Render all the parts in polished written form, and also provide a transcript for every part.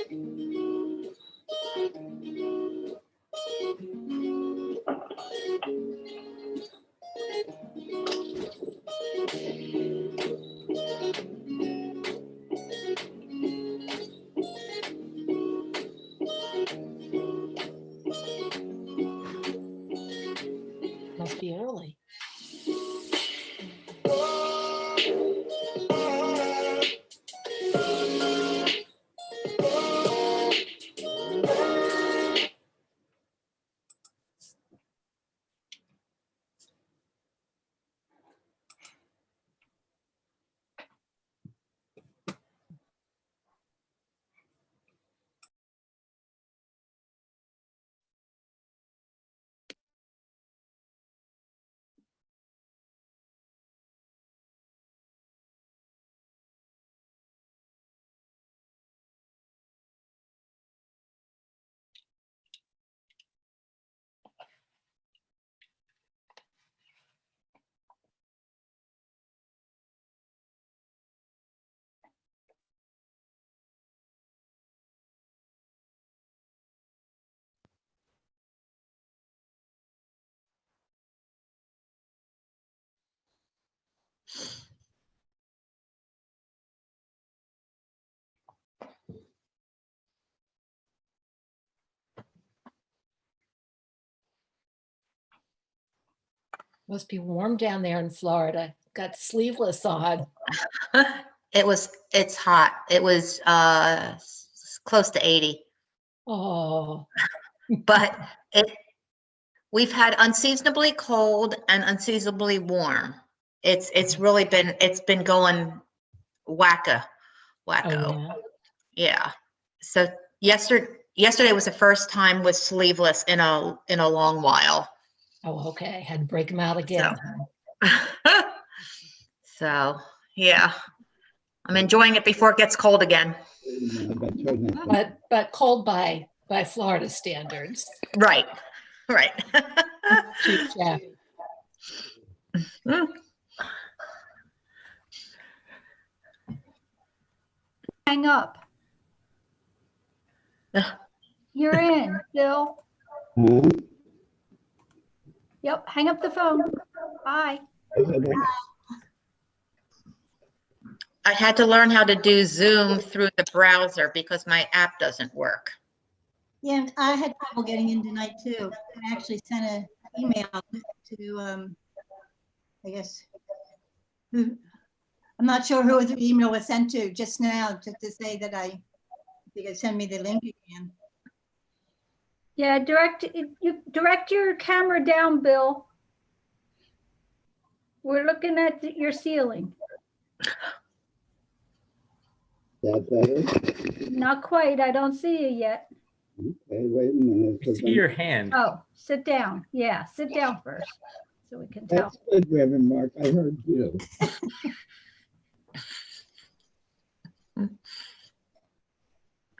Must be early. Must be warm down there in Florida. Got sleeveless on. It's hot. It was close to 80. Oh, But we've had unseasonably cold and unseasonably warm. It's really been going wacko. oh Yeah. So yesterday was the first time with sleeveless in a long while. Oh, okay. Had to break them out again. So yeah, I'm enjoying it before it gets cold again. But cold by Florida standards. Right. Yeah. Hang up. You're in, Bill. Yep, hang up the phone. Bye. I had to learn how to do Zoom through the browser because my app doesn't work. Yeah, and I had trouble getting in tonight too. I actually sent an email to, I guess, I'm not sure who the email was sent to just now, to say that they could send me the link again. Yeah, direct your camera down, Bill. We're looking at your ceiling. That better? Not quite. I don't see you yet. Okay, wait a minute. I see your hand. Oh, sit down. Yeah, sit down first so we can tell. That's good, Reverend Mark. I heard you.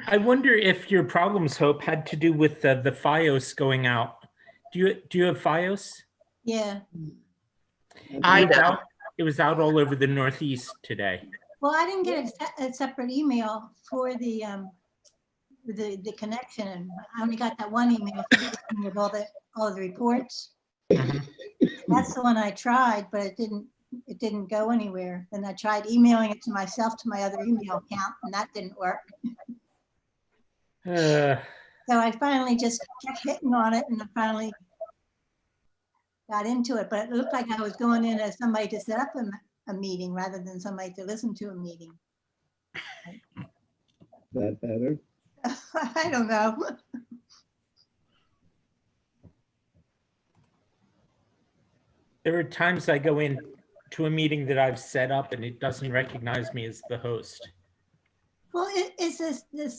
I wonder if your problems, Hope, had to do with the FiOS going out. Do you have FiOS? Yeah. I know. It was out all over the Northeast today. Well, I didn't get a separate email for the connection, and I only got that one email with all the reports. That's the one I tried, but it didn't go anywhere. Then I tried emailing it to myself to my other email account, and that didn't work. So I finally just kept hitting on it, and I finally got into it. But it looked like I was going in as somebody to set up a meeting rather than somebody to listen to a meeting. Is that better? I don't know. There are times I go in to a meeting that I've set up and it doesn't recognize me as the host. Well, is this the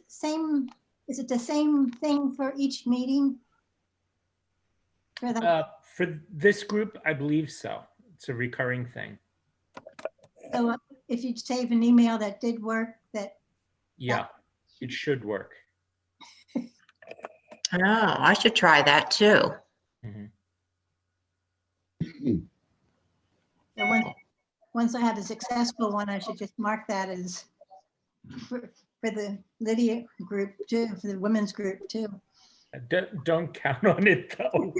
same? Is it the same thing for each meeting? For this group, I believe so. It's a recurring thing. So if you save an email that did work, Yeah, it should work. Oh, I should try that too. so once I have a successful one, I should just mark that as for the Lydia group too, for the women's group too. Don't count on it though.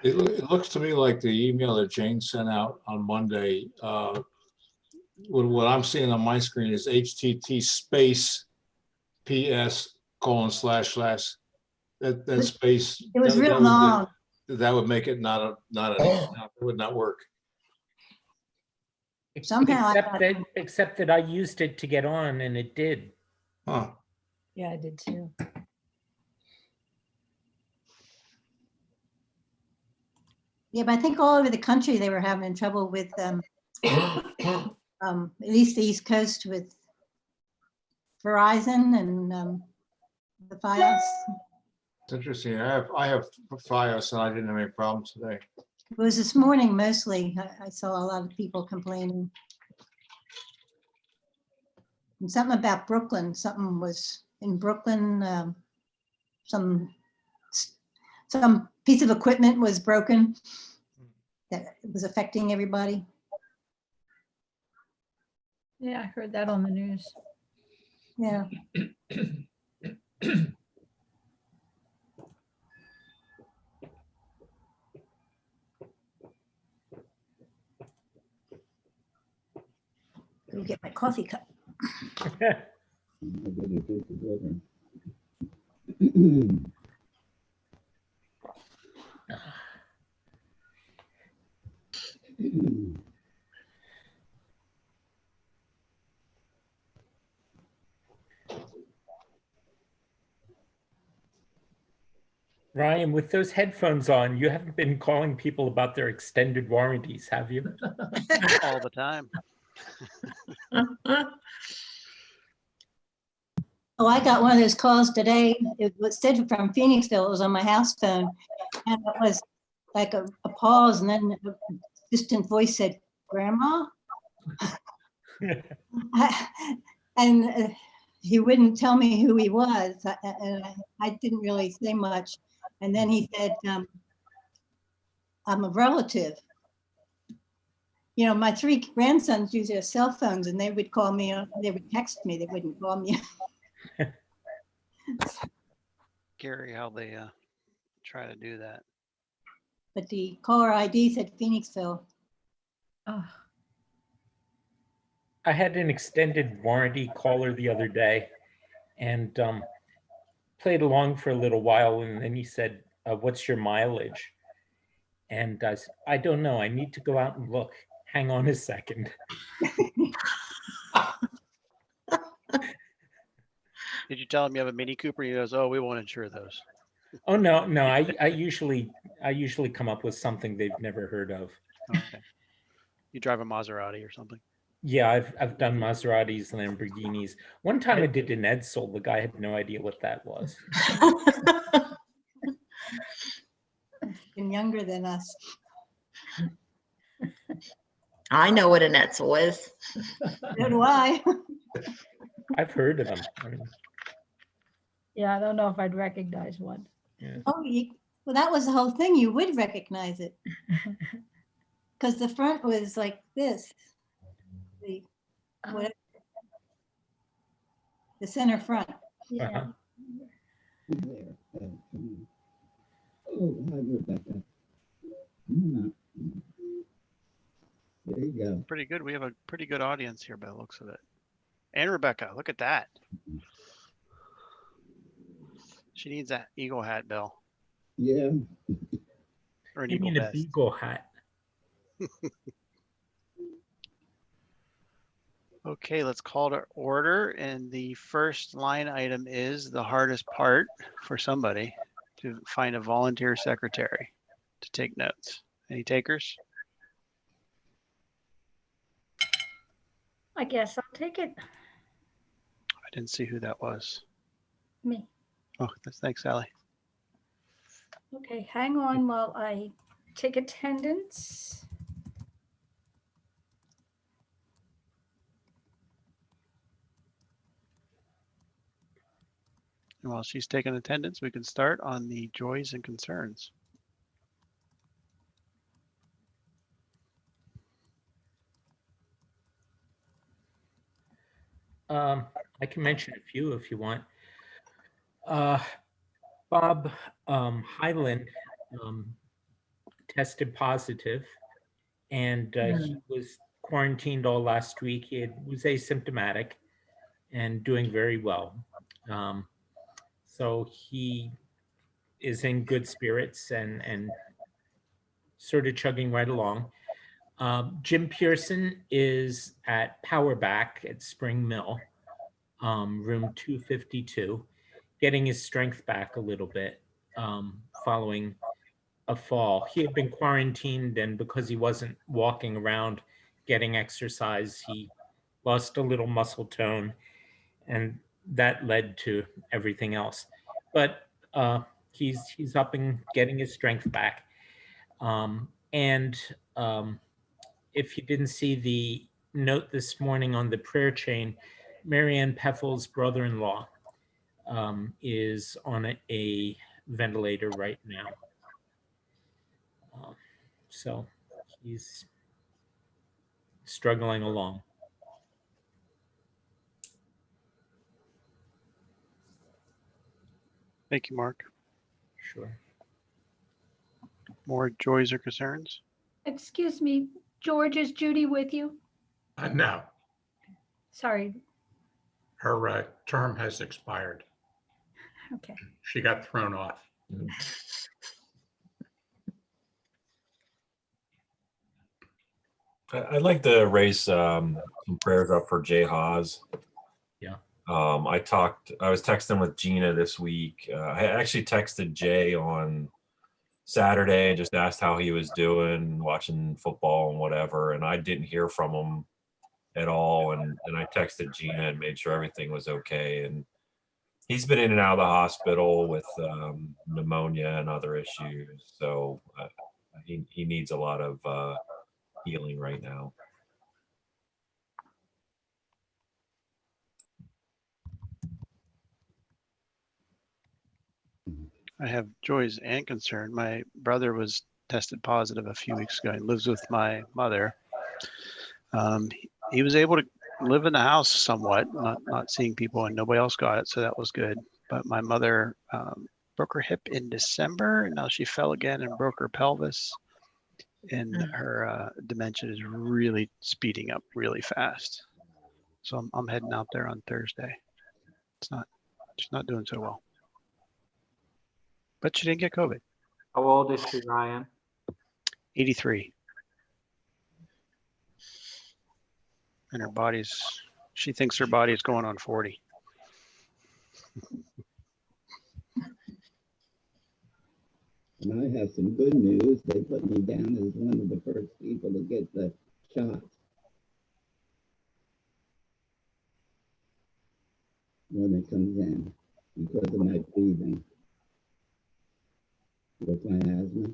It looks to me like the email that Jane sent out on Monday, what I'm seeing on my screen is HTT space PS:// that space. It was that- real that would- long. That would make it not it would not work. Somehow I got- Except that I used it to get on and it did. Huh. Yeah, I did too. Yeah, but I think all over the country, they were having trouble with, at least the East Coast with Verizon and the Fios. It's interesting. I have Fios and I didn't have any problems today. It was this morning mostly. I saw a lot of people complaining. And something about Brooklyn, something was in Brooklyn, some piece of equipment was broken that was affecting everybody. Yeah, I heard that on the news. Yeah. Go get my coffee cup. I gotta drink the water. Ryan, with those headphones on, you haven't been calling people about their extended warranties, have you? All the time. Oh, I got one of those calls today. It was said from Phoenixville. It was on my house phone. And it was like a pause and then a distant voice said, "Grandma?" And he wouldn't tell me who he was. And I didn't really say much. And then he said, "I'm a relative." You know, my 3 grandsons use their cell phones and they would call me, they would text me, they wouldn't call me. Scary how they try to do that. But the caller ID said Phoenixville. Oh, I had an extended warranty caller the other day and played along for a little while. And then he said, "What's your mileage?" And I said, "I don't know. I need to go out and look. Hang on a second." Did you tell him you have a Mini Cooper? He goes, "Oh, we won't insure those." Oh, no. I usually come up with something they've never heard of. Okay. You drive a Maserati or something. Yeah, I've done Maseratis, Lamborghinis. One time I did an Edsel. The guy had no idea what that was. And younger than us. I know what an Etzel is. So do I. I've heard of them. I mean, yeah, I don't know if I'd recognize one. Oh, well, that was the whole thing. You would recognize it. Because the front was like this. The, what, the center front. Yeah. Uh-huh. There. Come on. Oh, hi, Rebecca. Come on. There you go. Pretty good. We have a pretty good audience here by the looks of it. And Rebecca, look at that. She needs that eagle hat, Bill, Yeah. or an You eagle mean a vest. beagle hat? Okay, let's call to order. And the first line item is the hardest part for somebody to find a volunteer secretary to take notes. Any takers? I guess I'll take it. I didn't see who that was. Me. Oh, thanks, Sally. Okay, hang on while I take attendance. And while she's taking attendance, we can start on the joys and concerns. I can mention a few if you want. Bob Highland tested positive, and he was quarantined all last week. Was asymptomatic and doing very well. So he is in good spirits and sort of chugging right along. Jim Pearson is at Powerback at Spring Mill, room 252, getting his strength back a little bit following a fall. He had been quarantined, and because he wasn't walking around getting exercise, he lost a little muscle tone, and that led to everything else. But he's up and getting his strength back. And if you didn't see the note this morning on the prayer chain, Marianne Peffel's brother-in-law is on a ventilator right now. So he's struggling along. Thank you, Mark. Sure. More joys or concerns? Excuse me, George, is Judy with you? No, Sorry. her term has expired. Okay. She got thrown off. I'd like to raise some prayers up for Jay Haas. Yeah. I was texting with Gina this week. I actually texted Jay on Saturday and just asked how he was doing, watching football and whatever. And I didn't hear from him at all. And I texted Gina and made sure everything was okay. And he's been in and out of the hospital with pneumonia and other issues. So he needs a lot of healing right now. I have joys and concern. My brother was tested positive a few weeks ago. He lives with my mother. He was able to live in the house somewhat, not seeing people, and nobody else got it, so that was good. But my mother broke her hip in December, and now she fell again and broke her pelvis. And her dementia is really speeding up really fast. So I'm heading out there on Thursday. She's not doing so well. But she didn't get COVID. How old is she, Ryan? 83. And she thinks her body is going on 40. And I have some good news. They put me down as one of the first people to get the shot. When it comes in, because of my breathing. With my asthma.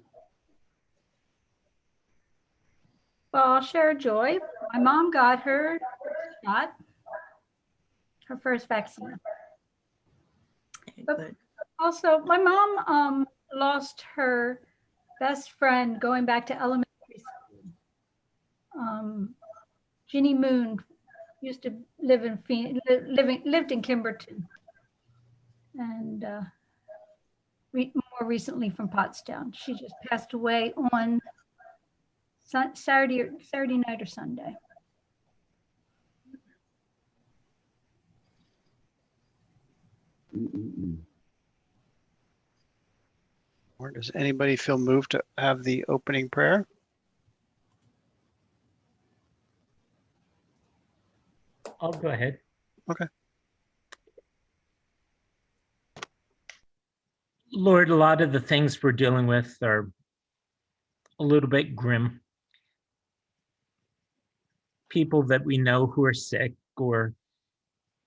Well, I'll share a joy. My mom got her shot, her first vaccine. But also, my mom lost her best friend going back to elementary school. Ginny Moon used to live in lived in Kimberton, and more recently from Pottstown. She just passed away on Saturday night or Sunday. Or does anybody feel moved to have the opening prayer? I'll go ahead. Okay. Lord, a lot of the things we're dealing with are a little bit grim. People that we know who are sick, or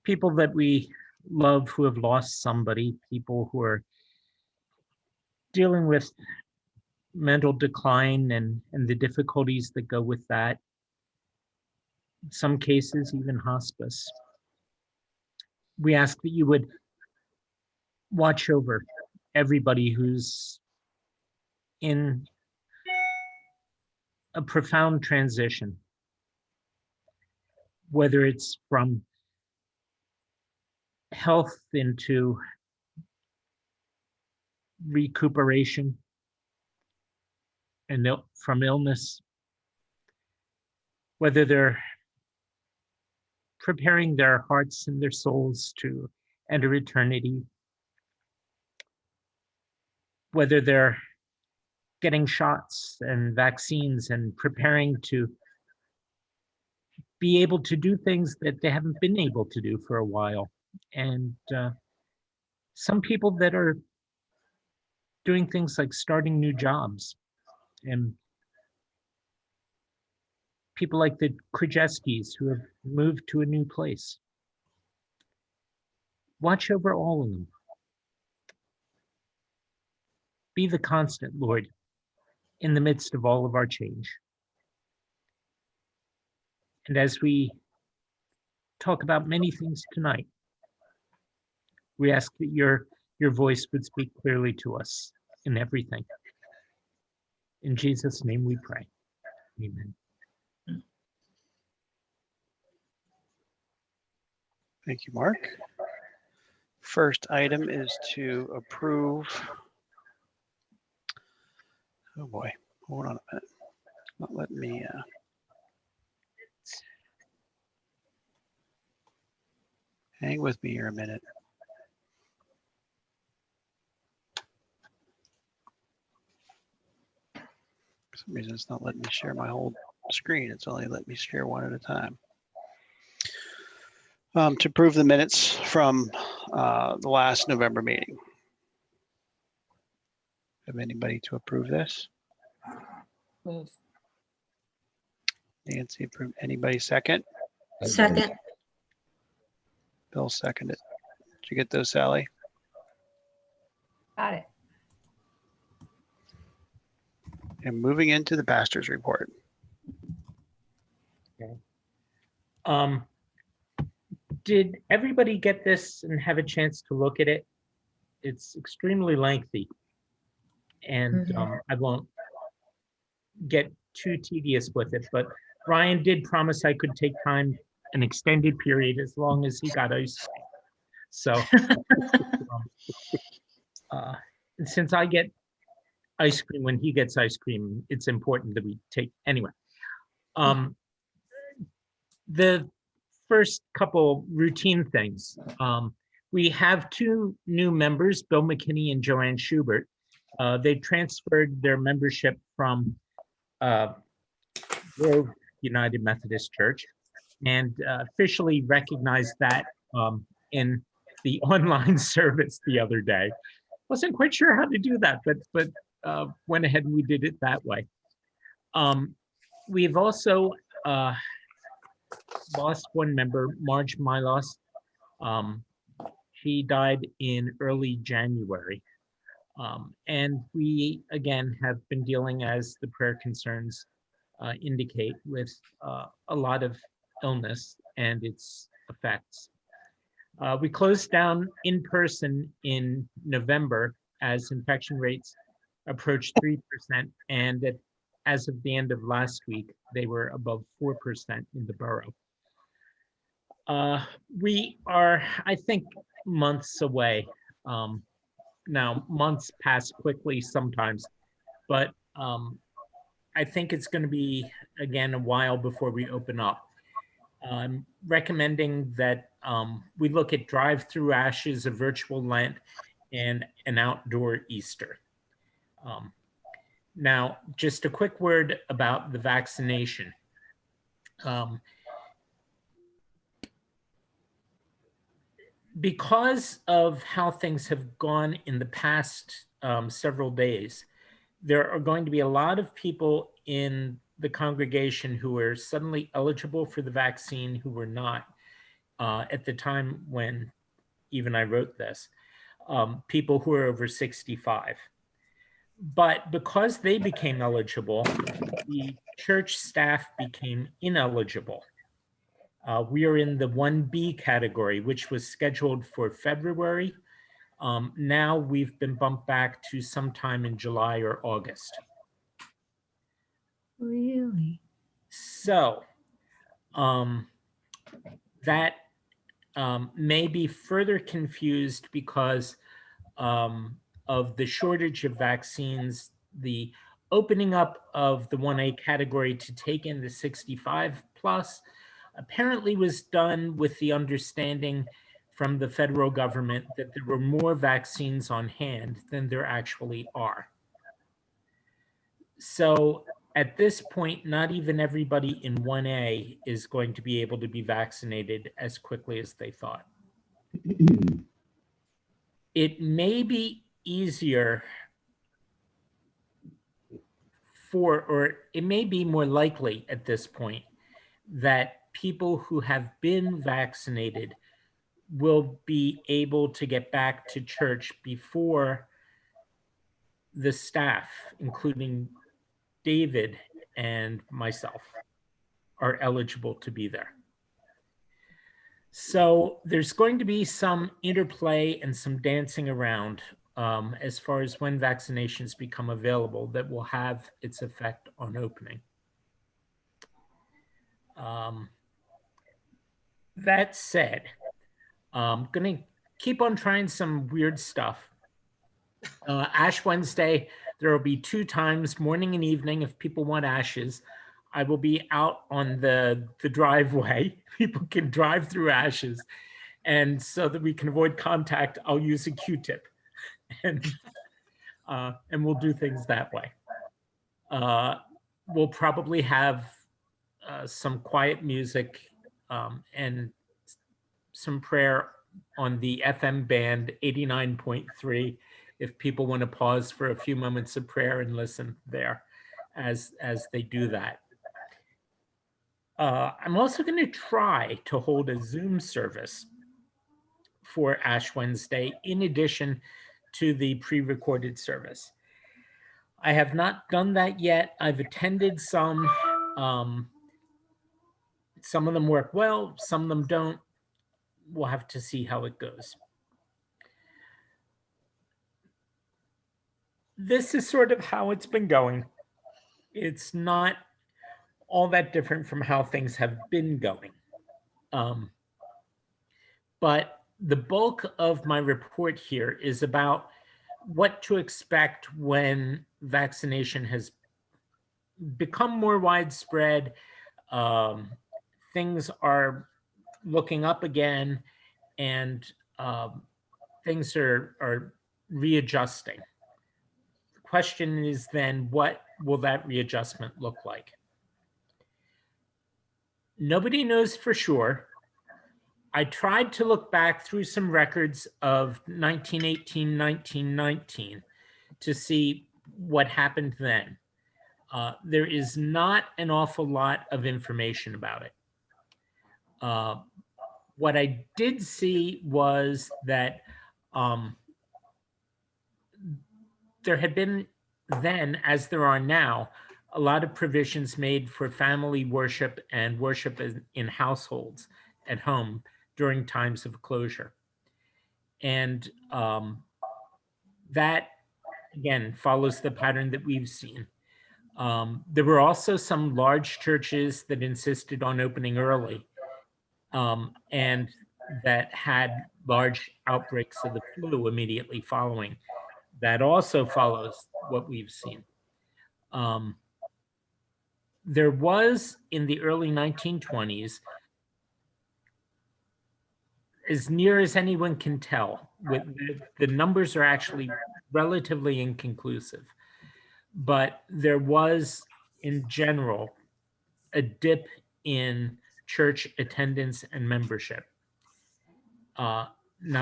people that we love who have lost somebody, people who are dealing with mental decline and the difficulties that go with that. In some cases, even hospice. We ask that you would watch over everybody who's in a profound transition, whether it's from health, into recuperation and from illness, whether they're preparing their hearts and their souls to enter eternity, whether they're getting shots and vaccines and preparing to be able to do things that they haven't been able to do for a while. And some people that are doing things like starting new jobs, and people like the Krajewskis who have moved to a new place. Watch over all of them. Be the constant, Lord, in the midst of all of our change. And as we talk about many things tonight, we ask that your voice would speak clearly to us in everything. In Jesus' name we pray. Amen. Thank you, Mark. First item is to approve. Oh boy, hold on a minute. Not letting me. Hang with me here a minute. For some reason, it's not letting me share my whole screen. It's only letting me share one at a time. To approve the minutes from the last November meeting. Have anybody to approve this? Move. Nancy approved. Anybody second? Second. Bill seconded. Did you get those, Sally? Got it. And moving into the pastor's report. Okay. Did everybody get this and have a chance to look at it? It's extremely lengthy, and I won't get too tedious with it, but Ryan did promise I could take time, an extended period, as long as he got ice cream. So and since I get ice cream when he gets ice cream, it's important that we take, anyway. The first couple routine things. We have two new members, Bill McKinney and Joanne Schubert. They transferred their membership from Grove United Methodist Church and officially recognized that in the online service the other day. Wasn't quite sure how to do that, but went ahead and we did it that way. We've also lost one member, Marge Milos. She died in early January. And we, again, have been dealing, as the prayer concerns indicate, with a lot of illness and its effects. We closed down in person in November as infection rates approached 3%, and as of the end of last week, they were above 4% in the borough. We are, I think, months away. Now, months pass quickly sometimes, but I think it's going to be, again, a while before we open up. I'm recommending that we look at drive-through ashes, a virtual Lent, and an outdoor Easter. Now, just a quick word about the vaccination. Because of how things have gone in the past several days, there are going to be a lot of people in the congregation who are suddenly eligible for the vaccine who were not at the time when even I wrote this, people who are over 65. But because they became eligible, the church staff became ineligible. We are in the 1B category, which was scheduled for February. Now we've been bumped back to sometime in July or August. Really? So that may be further confused because of the shortage of vaccines, the opening up of the 1A category to take in the 65 plus apparently was done with the understanding from the federal government that there were more vaccines on hand than there actually are. So at this point, not even everybody in 1A is going to be able to be vaccinated as quickly as they thought. It may be easier or it may be more likely at this point that people who have been vaccinated will be able to get back to church before the staff, including David and myself, are eligible to be there. So there's going to be some interplay and some dancing around as far as when vaccinations become available that will have its effect on opening. That said, I'm going to keep on trying some weird stuff. Ash Wednesday, there will be 2 times, morning and evening, if people want ashes. I will be out on the driveway. People can drive through ashes. And so that we can avoid contact, I'll use a Q-tip. And we'll do things that way. We'll probably have some quiet music and some prayer on the FM band 89.3 if people want to pause for a few moments of prayer and listen there as they do that. I'm also going to try to hold a Zoom service for Ash Wednesday in addition to the pre-recorded service. I have not done that yet. I've attended some. Some of them work well, some of them don't. We'll have to see how it goes. This is sort of how it's been going. It's not all that different from how things have been going. But the bulk of my report here is about what to expect when vaccination has become more widespread. Things are looking up again, and things are readjusting. The question is then, what will that readjustment look like? Nobody knows for sure. I tried to look back through some records of 1918, 1919 to see what happened then. There is not an awful lot of information about it. What I did see was that there had been then, as there are now, a lot of provisions made for family worship and worship in households at home during times of closure. And that, again, follows the pattern that we've seen. There were also some large churches that insisted on opening early and that had large outbreaks of the flu immediately following. That also follows what we've seen. There was, in the early 1920s, as near as anyone can tell, with the numbers are actually relatively inconclusive, but there was, in general, a dip in church attendance and membership. Now,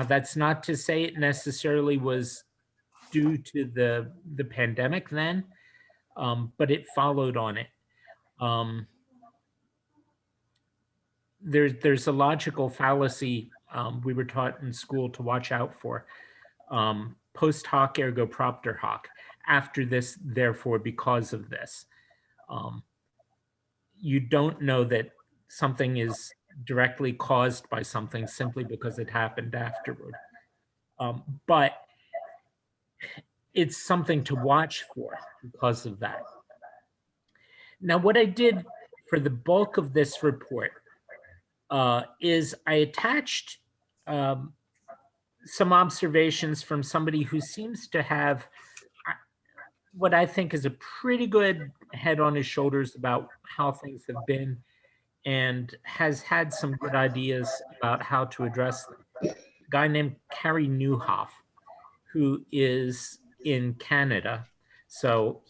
that's not to say it necessarily was due to the pandemic then, but it followed on it. There's a logical fallacy we were taught in school to watch out for. Post hoc ergo propter hoc. After this, therefore, because of this. You don't know that something is directly caused by something simply because it happened afterward. But it's something to watch for because of that. Now, what I did for the bulk of this report, is I attached some observations from somebody who seems to have what I think is a pretty good head on his shoulders about how things have been and has had some good ideas about how to address them. A guy named Carrie Newhoff, who is in Canada. So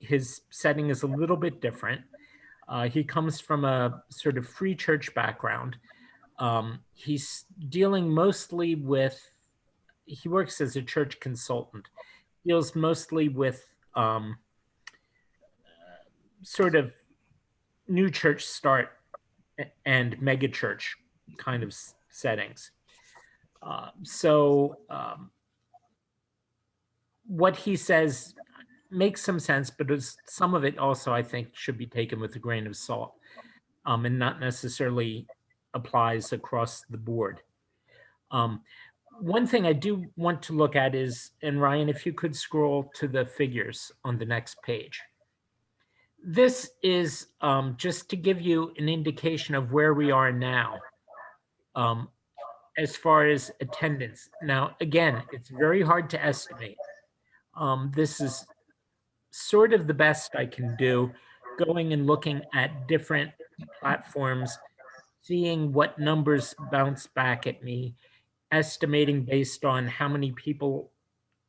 his setting is a little bit different. He comes from a sort of free church background. He's dealing mostly with, he works as a church consultant, deals mostly with sort of new church start and mega church kind of settings. What he says makes some sense, but some of it also I think should be taken with a grain of salt and not necessarily applies across the board. One thing I do want to look at is, and Ryan, if you could scroll to the figures on the next page. This is just to give you an indication of where we are now as far as attendance. Now, again, it's very hard to estimate. This is sort of the best I can do, going and looking at different platforms, seeing what numbers bounce back at me, estimating based on how many people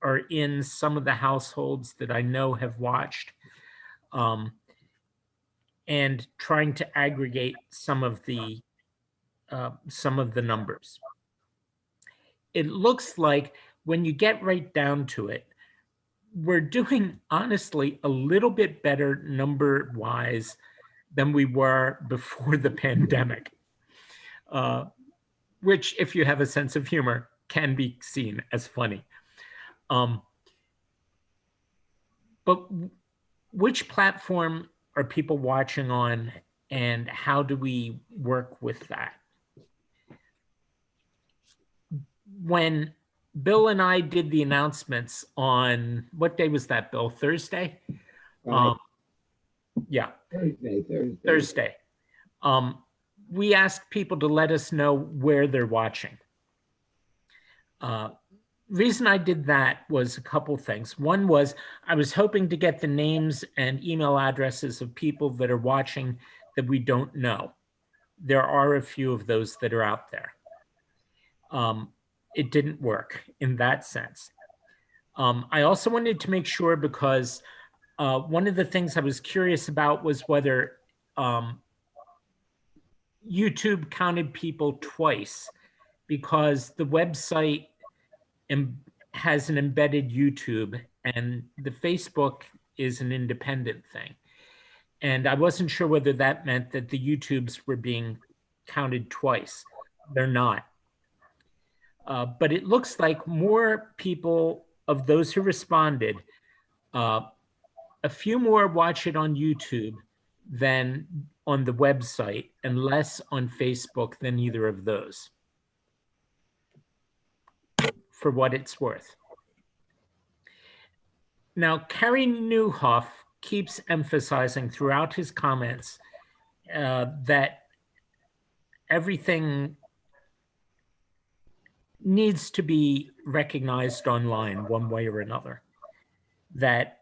are in some of the households that I know have watched, and trying to aggregate some of the numbers. It looks like when you get right down to it, we're doing honestly a little bit better number-wise than we were before the pandemic, which, if you have a sense of humor, can be seen as funny. But which platform are people watching on, and how do we work with that? When Bill and I did the announcements on, what day was that, Bill? Thursday? Yeah. Thursday. We asked people to let us know where they're watching. Reason I did that was a couple things. One was I was hoping to get the names and email addresses of people that are watching that we don't know. There are a few of those that are out there. It didn't work in that sense. I also wanted to make sure, because one of the things I was curious about was whether YouTube counted people twice, because the website has an embedded YouTube and the Facebook is an independent thing. And I wasn't sure whether that meant that the YouTubes were being counted twice. They're not. But it looks like more people of those who responded, a few more watch it on YouTube than on the website, and less on Facebook than either of those, for what it's worth. Now, Carrie Newhoff keeps emphasizing throughout his comments that everything needs to be recognized online one way or another. That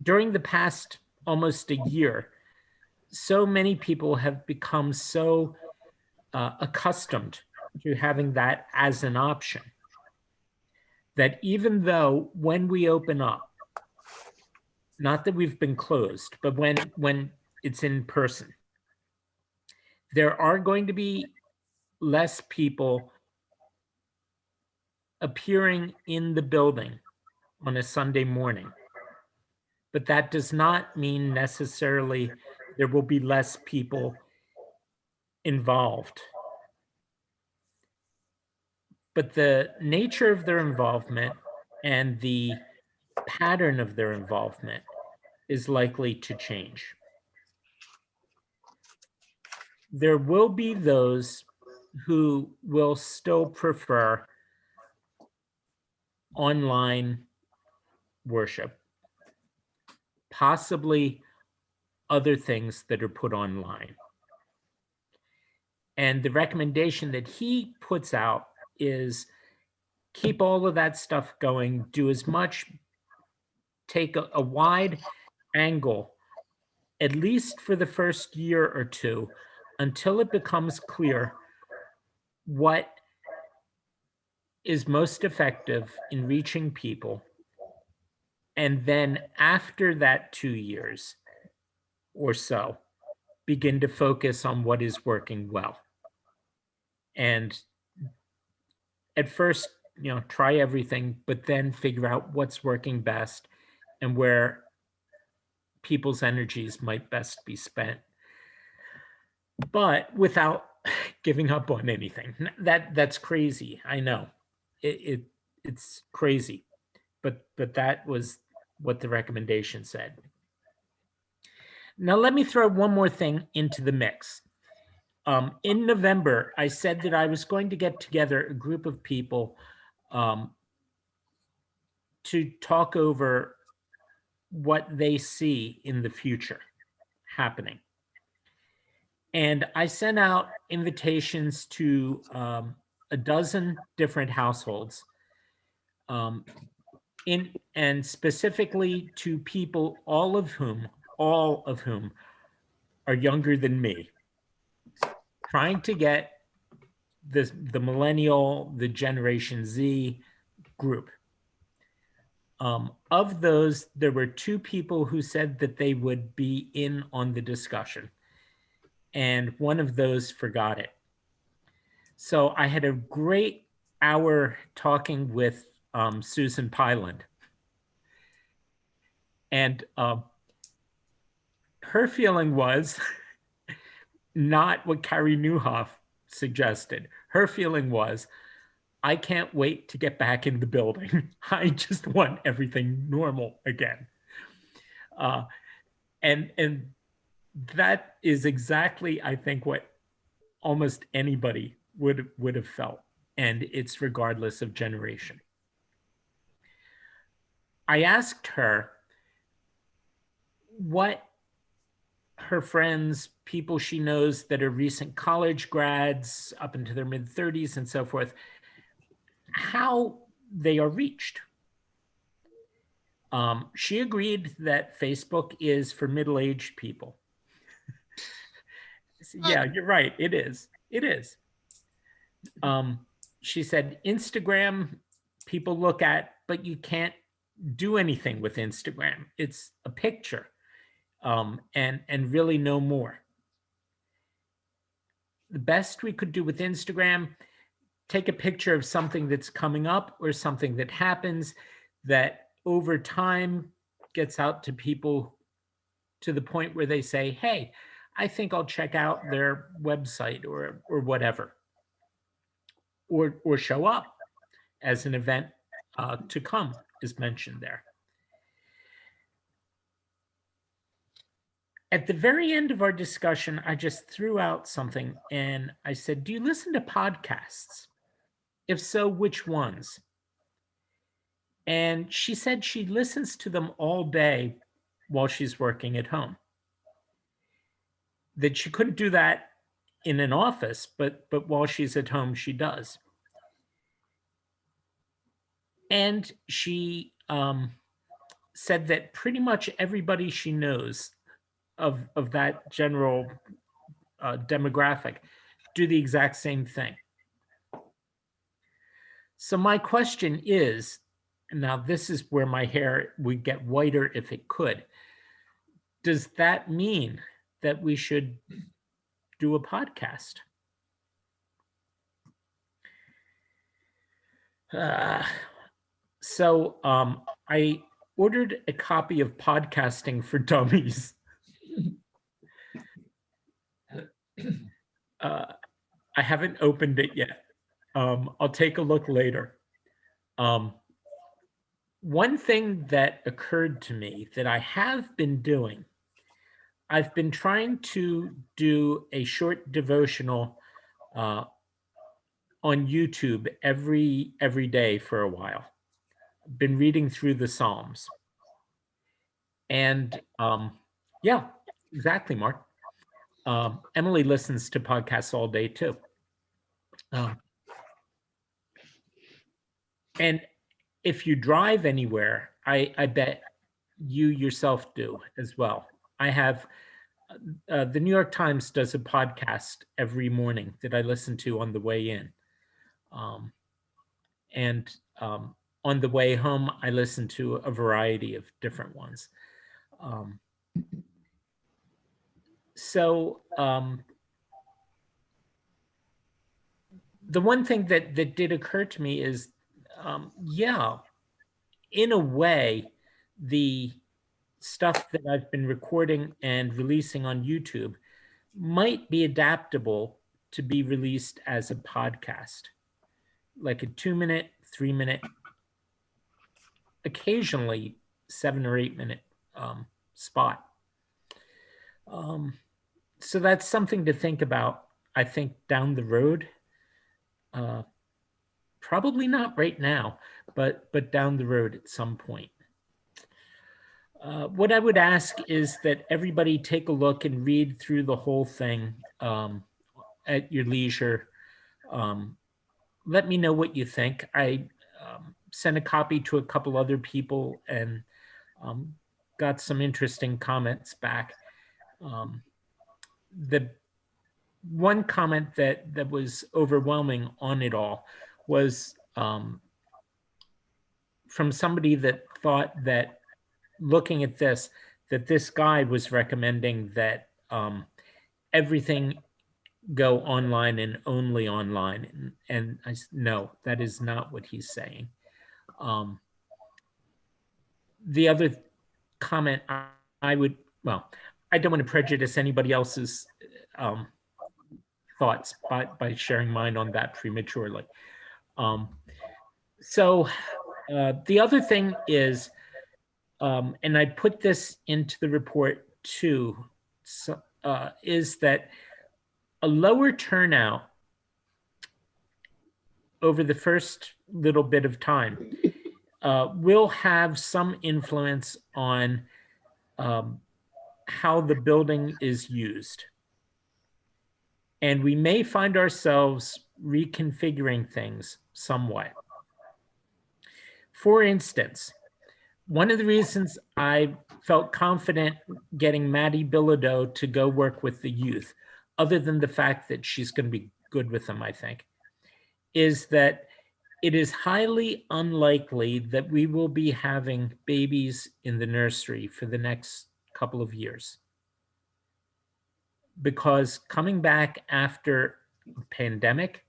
during the past almost a year, so many people have become so accustomed to having that as an option, that even though when we open up, not that we've been closed, but when it's in person, there are going to be less people appearing in the building on a Sunday morning. But that does not mean necessarily there will be less people involved. But the nature of their involvement and the pattern of their involvement is likely to change. There will be those who will still prefer online worship, possibly other things that are put online. And the recommendation that he puts out is keep all of that stuff going, do as much, take a wide angle, at least for the first year or two, until it becomes clear what is most effective in reaching people. And then after that 2 years or so, begin to focus on what is working well. And at first, try everything, but then figure out what's working best and where people's energies might best be spent, but without giving up on anything. That's crazy. I know it's crazy, but that was what the recommendation said. Now, let me throw one more thing into the mix. In November, I said that I was going to get together a group of people to talk over what they see in the future happening. And I sent out invitations to a dozen different households, and specifically to people, all of whom are younger than me, trying to get the millennial, the Generation Z group. Of those, there were 2 people who said that they would be in on the discussion, and one of those forgot it. So I had a great hour talking with Susan Pyland, and her feeling was not what Carrie Newhoff suggested. Her feeling was, I can't wait to get back in the building. I just want everything normal again. And that is exactly, I think, what almost anybody would have felt. And it's regardless of generation. I asked her what her friends, people she knows that are recent college grads up into their mid-30s and so forth, how they are reached. She agreed that Facebook is for middle-aged people. Yeah, you're right. It is. It is. She said Instagram people look at, but you can't do anything with Instagram. It's a picture, and really no more. The best we could do with Instagram, take a picture of something that's coming up or something that happens that over time gets out to people to the point where they say, hey, I think I'll check out their website or whatever, or show up as an event to come is mentioned there. At the very end of our discussion, I just threw out something and I said, do you listen to podcasts? If so, which ones? And she said she listens to them all day while she's working at home. That she couldn't do that in an office, but while she's at home, she does. And she said that pretty much everybody she knows of that general demographic do the exact same thing. So my question is, now this is where my hair would get whiter if it could. Does that mean that we should do a podcast? So I ordered a copy of Podcasting for Dummies. I haven't opened it yet. I'll take a look later. One thing that occurred to me that I have been doing, I've been trying to do a short devotional on YouTube every day for a while. Been reading through the Psalms. And yeah, Exactly, Mark. Emily listens to podcasts all day too. And if you drive anywhere, I bet you yourself do as well. I have, the New York Times does a podcast every morning that I listen to on the way in. And on the way home, I listen to a variety of different ones. The one thing that did occur to me is, yeah, in a way, the stuff that I've been recording and releasing on YouTube might be adaptable to be released as a podcast, like a 2-minute, 3-minute, occasionally 7 or 8 minute spot. So that's something to think about, I think, down the road. Probably not right now, but down the road at some point. What I would ask is that everybody take a look and read through the whole thing at your leisure. Let me know what you think. I sent a copy to a couple other people and got some interesting comments back. The one comment that was overwhelming on it all was from somebody that thought that, looking at this, that this guy was recommending that everything go online and only online. And I said, no, that is not what he's saying. The other comment I would, well, I don't want to prejudice anybody else's thoughts by sharing mine on that prematurely. So the other thing is, and I put this into the report too, is that a lower turnout over the first little bit of time will have some influence on how the building is used. And we may find ourselves reconfiguring things somewhat. For instance, one of the reasons I felt confident getting Maddie Bilodeau to go work with the youth, other than the fact that she's going to be good with them, I think, is that it is highly unlikely that we will be having babies in the nursery for the next couple of years. Because coming back after the pandemic,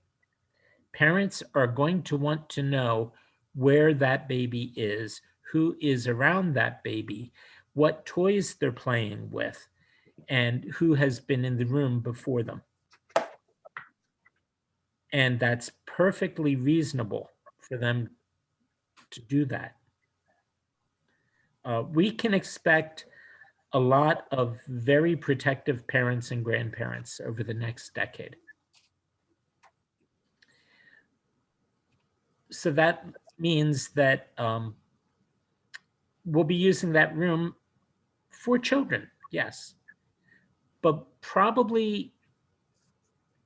parents are going to want to know where that baby is, who is around that baby, what toys they're playing with, and who has been in the room before them. And that's perfectly reasonable for them to do that. We can expect a lot of very protective parents and grandparents over the next decade. So that means that we'll be using that room for children, yes, but probably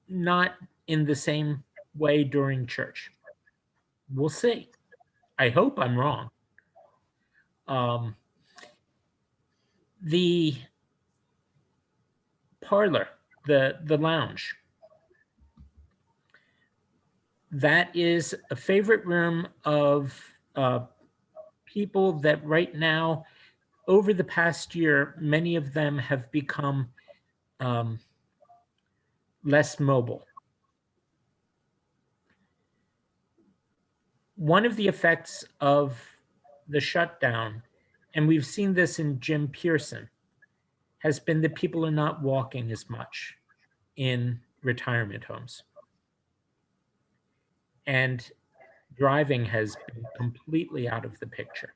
not in the same way during church. We'll see. I hope I'm wrong. The parlor, the lounge, that is a favorite room of people that right now, over the past year, many of them have become less mobile. One of the effects of the shutdown, and we've seen this in Jim Pearson, has been that people are not walking as much in retirement homes. And driving has been completely out of the picture.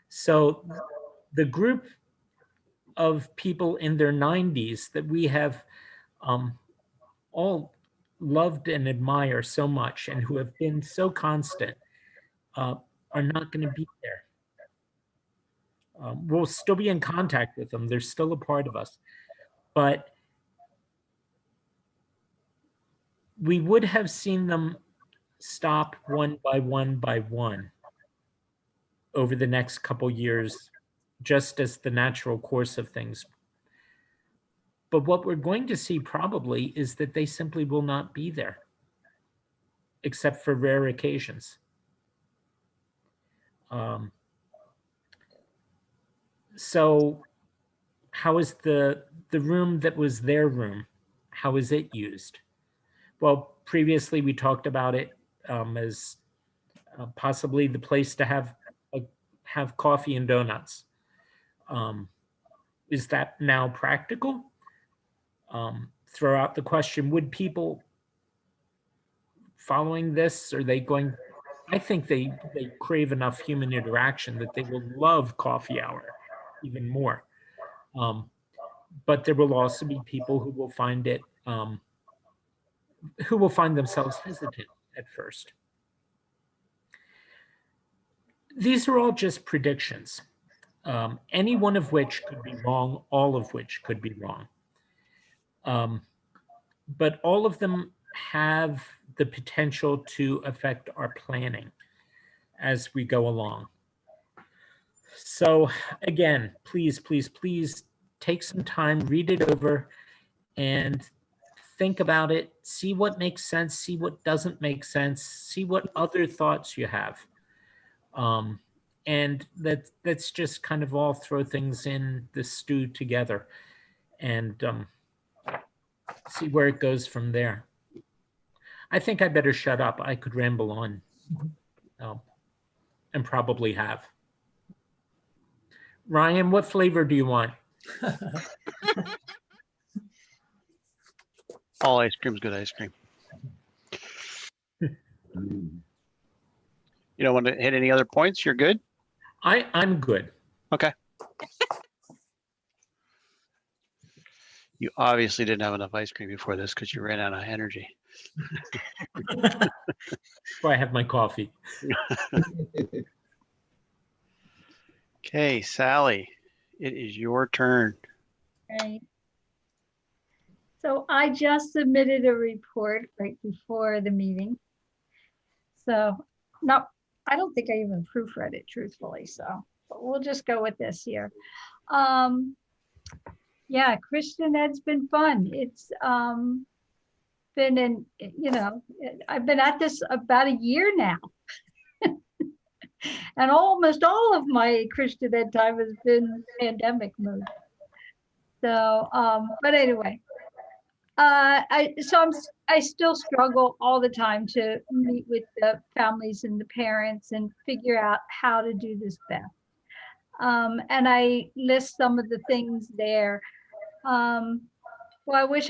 So the group of people in their 90s that we have all loved and admire so much and who have been so constant are not going to be there. We'll still be in contact with them. They're still a part of us. But we would have seen them stop one by one over the next couple years, just as the natural course of things. But what we're going to see probably is that they simply will not be there, except for rare occasions. So how is the room that was their room, how is it used? Well, previously we talked about it as possibly the place to have coffee and donuts. Is that now practical? Throw out the question, would people following this, are they going, I think they crave enough human interaction that they will love coffee hour even more. But there will also be people who will find it, who will find themselves hesitant at first. These are all just predictions, any one of which could be wrong, all of which could be wrong. But all of them have the potential to affect our planning as we go along. So again, please, please, please take some time, read it over, and think about it, see what makes sense, see what doesn't make sense, see what other thoughts you have. And let's just kind of all throw things in the stew together and see where it goes from there. I think I better shut up. I could ramble on and probably have. Ryan, what flavor do you want? All ice cream's good ice cream. Mm. You don't want to hit any other points? You're good? I'm good. Okay. You obviously didn't have enough ice cream before this because you ran out of energy. Before I have my coffee. Okay, Sally, it is your turn. Right. So I just submitted a report right before the meeting. So I don't think I even proofread it truthfully. So but we'll just go with this here. Yeah, Christian Ed's been fun. It's been in, I've been at this about a year now. And almost all of my Christian Ed time has been pandemic mode. So, but anyway, I still struggle all the time to meet with the families and the parents and figure out how to do this best. And I list some of the things there. Well, I wish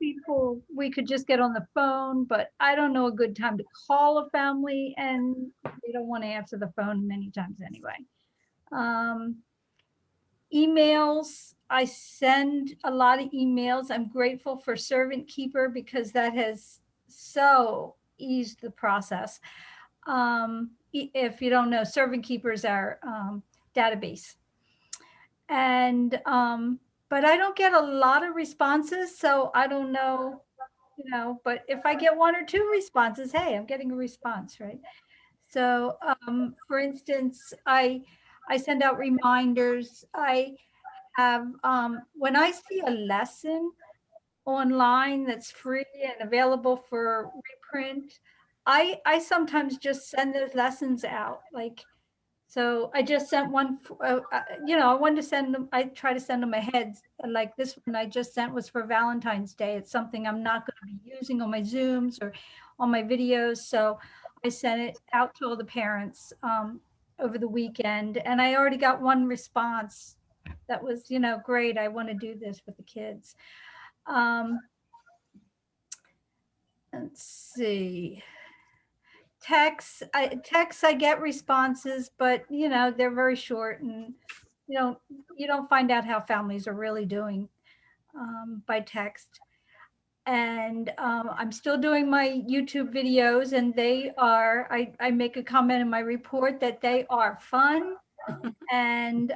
we could just get on the phone, but I don't know a good time to call a family, and they don't want to answer the phone many times anyway. Emails, I send a lot of emails. I'm grateful for Servant Keeper because that has so eased the process. If you don't know, Servant Keeper is our database. And but I don't get a lot of responses, so I don't know, but if I get 1 or 2 responses, hey, I'm getting a response, right? So for instance, I send out reminders. I have, when I see a lesson online that's free and available for reprint, I sometimes just send those lessons out. Like, so I just sent one, I wanted to send them, I try to send them ahead. Like this one I just sent was for Valentine's Day. It's something I'm not going to be using on my Zooms or on my videos. So I sent it out to all the parents over the weekend. And I already got one response that was, great. I want to do this with the kids. Let's see. Texts, I get responses, but they're very short, and you don't find out how families are really doing by text. And I'm still doing my YouTube videos, and they are, I make a comment in my report that they are fun, And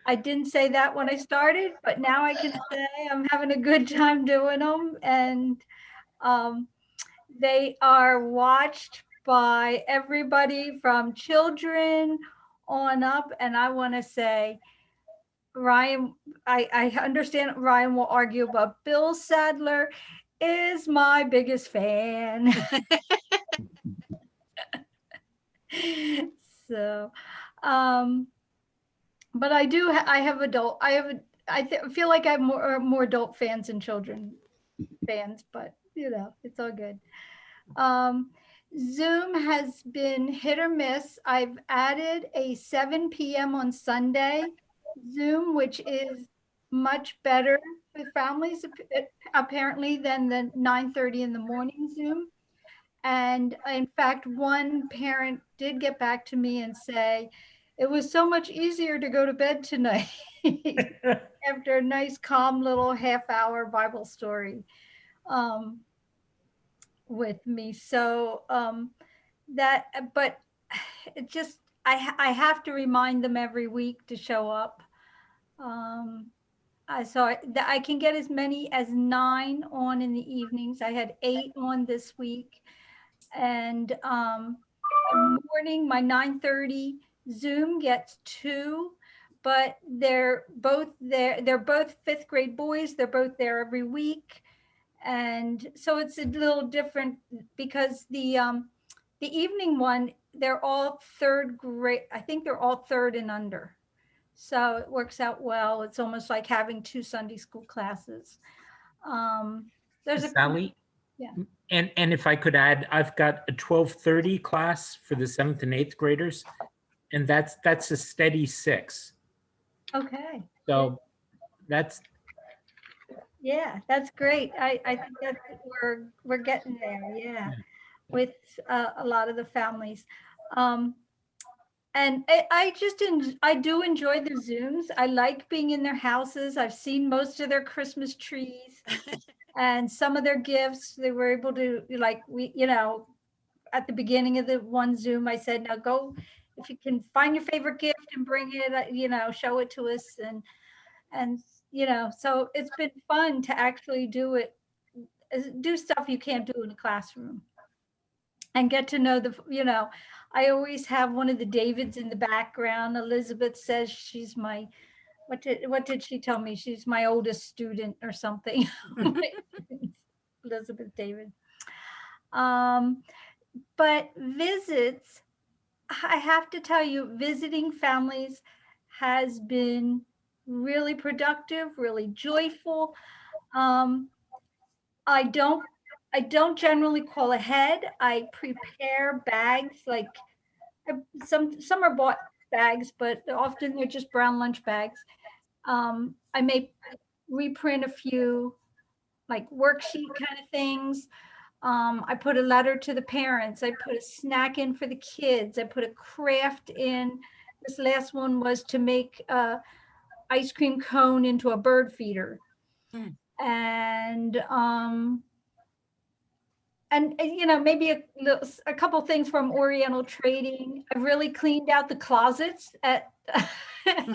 I didn't say that when I started, but now I can say I'm having a good time doing them. And they are watched by everybody from children on up. And I want to say, Ryan, I understand Ryan will argue, but Bill Sadler is my biggest fan. So, but I have adult, feel like I have more adult fans than children fans, but it's all good. Zoom has been hit or miss. I've added a 7 p.m. on Sunday Zoom, which is much better for families apparently than the 9:30 in the morning Zoom. And in fact, one parent did get back to me and say, it was so much easier to go to bed tonight after a nice, calm little half-hour Bible story with me. So but it just, I have to remind them every week to show up. I can get as many as 9 on in the evenings. I had 8 on this week. And morning, my 9:30 Zoom gets 2, but they're both there. They're both 5th grade boys. They're both there every week. And so it's a little different because the evening one, they're all 3rd grade. I think they're all 3rd and under. So it works out well. It's almost like having 2 Sunday school classes. There's a Sally? Yeah. And if I could add, I've got a 12:30 class for the 7th and 8th graders, and that's a steady 6. Okay. So that's That's great. I think that we're getting there. Yeah, with a lot of the families. And I do enjoy the Zooms. I like being in their houses. I've seen most of their Christmas trees and some of their gifts. They were able to, like, at the beginning of the one Zoom, I said, now go, if you can find your favorite gift and bring it, show it to us. And so it's been fun to actually do stuff you can't do in a classroom and get to know I always have one of the Davids in the background. Elizabeth says she's my, what did she tell me? She's my oldest student or something. Elizabeth David. But visits, I have to tell you, visiting families has been really productive, really joyful. I don't generally call ahead. I prepare bags, like some are bought bags, but often they're just brown lunch bags. I may reprint a few like worksheet kind of things. I put a letter to the parents. I put a snack in for the kids. I put a craft in. This last one was to make a ice cream cone into a bird feeder. And maybe a couple things from Oriental Trading. I've really cleaned out the closets at at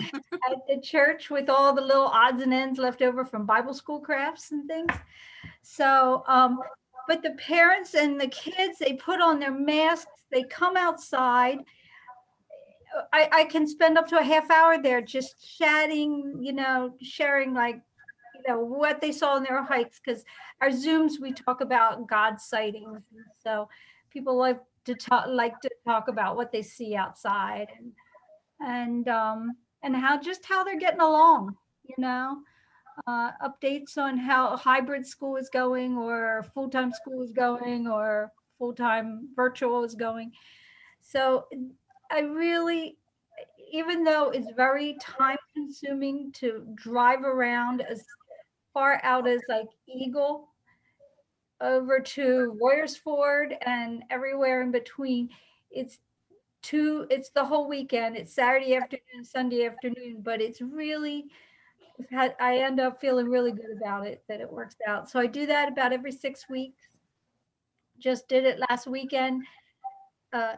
the church with all the little odds and ends left over from Bible school crafts and things. So, but the parents and the kids, they put on their masks, they come outside. I can spend up to a half hour there just chatting, sharing like, what they saw in their hikes, because our Zooms, we talk about God sightings. So people like to talk about what they see outside and how they're getting along, updates on how hybrid school is going or full-time school is going or full-time virtual is going. So I really, even though it's very time consuming to drive around as far out as like Eagle over to Royersford and everywhere in between, it's the whole weekend. It's Saturday afternoon, Sunday afternoon, but it's really, I end up feeling really good about it, that it works out. So I do that about every 6 weeks. Just did it last weekend.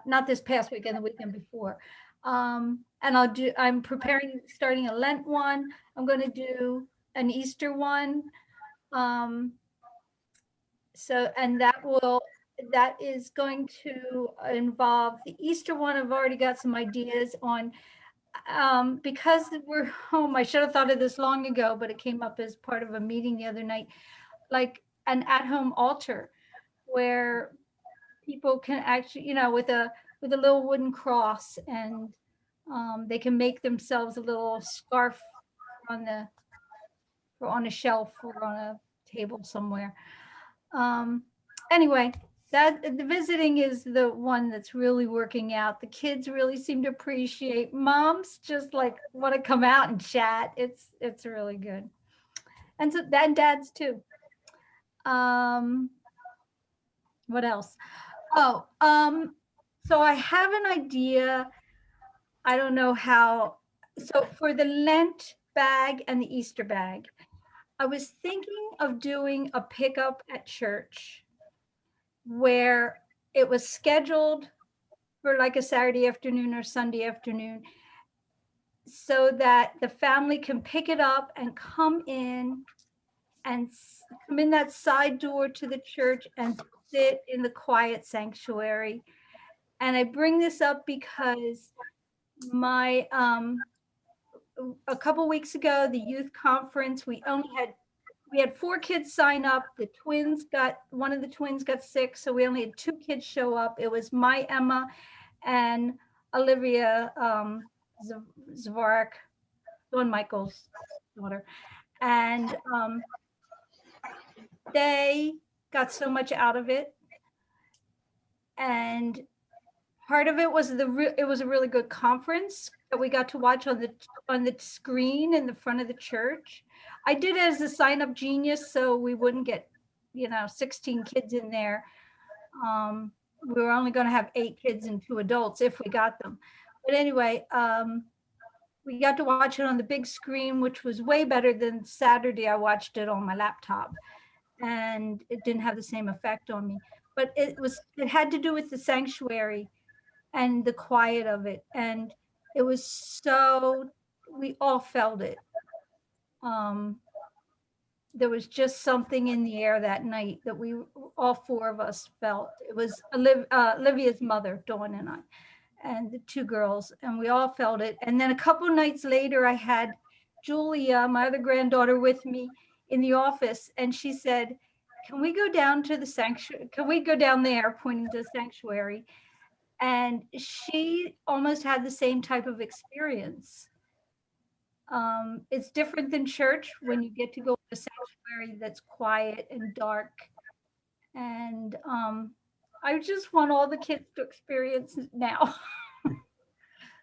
not this past weekend, the weekend before. And I'm preparing, starting a Lent one. I'm going to do an Easter one. So, and that is going to involve the Easter one. I've already got some ideas on, because we're home. I should have thought of this long ago, but it came up as part of a meeting the other night, like an at-home altar where people can actually, with a little wooden cross, and they can make themselves a little scarf on a shelf or on a table somewhere. Anyway, that the visiting is the one that's really working out. The kids really seem to appreciate. Moms just like want to come out and chat. It's really good. And so and dads too. What else? Oh, so I have an idea. I don't know how. So for the Lent bag and the Easter bag, I was thinking of doing a pickup at church where it was scheduled for like a Saturday afternoon or Sunday afternoon, so that the family can pick it up and come in that side door to the church and sit in the quiet sanctuary. And I bring this up because my a couple weeks ago, the youth conference, we had 4 kids sign up. One of the twins got sick, so we only had 2 kids show up. It was my Emma and Olivia Zavarak, Dawn Michael's daughter. And they got so much out of it. And part of it was it was a really good conference that we got to watch on the screen in the front of the church. I did it as a sign up genius, so we wouldn't get 16 kids in there. We were only going to have 8 kids and 2 adults if we got them. But anyway, we got to watch it on the big screen, which was way better than Saturday. I watched it on my laptop, and it didn't have the same effect on me. But it had to do with the sanctuary and the quiet of it. And it was we all felt it. There was just something in the air that night that all 4 of us felt. It was Olivia's mother, Dawn, and I, and the 2 girls, and we all felt it. And then a couple nights later, I had Julia, my other granddaughter, with me in the office, and she said, "Can we go down to the sanctuary? Can we go down there?" Pointing to the sanctuary. And she almost had the same type of experience. It's different than church when you get to go to a sanctuary that's quiet and dark. And I just want all the kids to experience it now.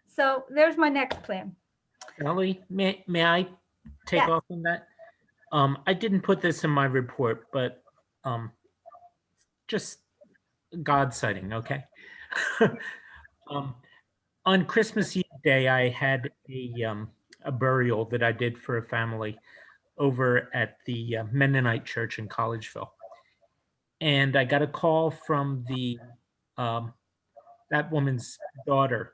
So there's my next plan. Ellie, may I take Yeah. off on that? I didn't put this in my report, but just God sighting, okay? On Christmas Eve day, I had a burial that I did for a family over at the Mennonite Church in Collegeville. And I got a call from that woman's daughter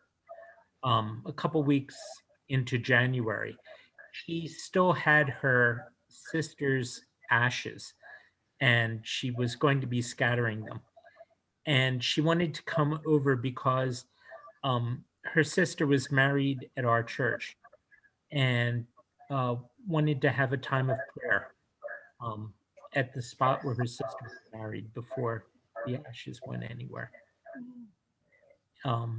a couple weeks into January. She still had her sister's ashes, and she was going to be scattering them. And she wanted to come over because her sister was married at our church and wanted to have a time of prayer at the spot where her sister was married before the ashes went anywhere. Wow.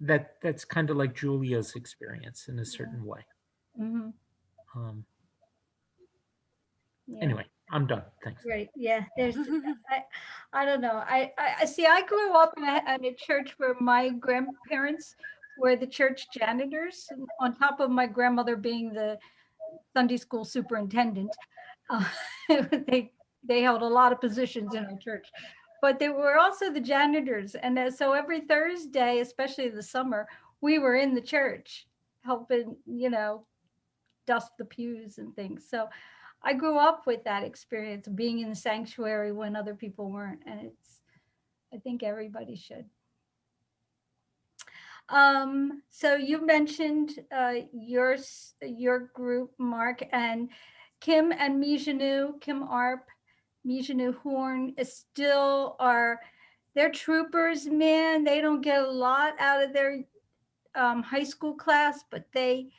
That's kind of like Julia's experience in a certain way. Mm-hmm. Yeah. Anyway, I'm done. Thanks. Right. Yeah. There's. I don't know. I see. I grew up in a church where my grandparents were the church janitors, on top of my grandmother being the Sunday school superintendent. They held a lot of positions in our church, but they were also the janitors. And so every Thursday, especially in the summer, we were in the church helping, dust the pews and things. So I grew up with that experience of being in the sanctuary when other people weren't. And I think everybody should. So you mentioned your group, Mark, and Kim and Mijanu, Kim Arp, Mijanu Horn is still they're troopers, man. They don't get a lot out of their high school class, but they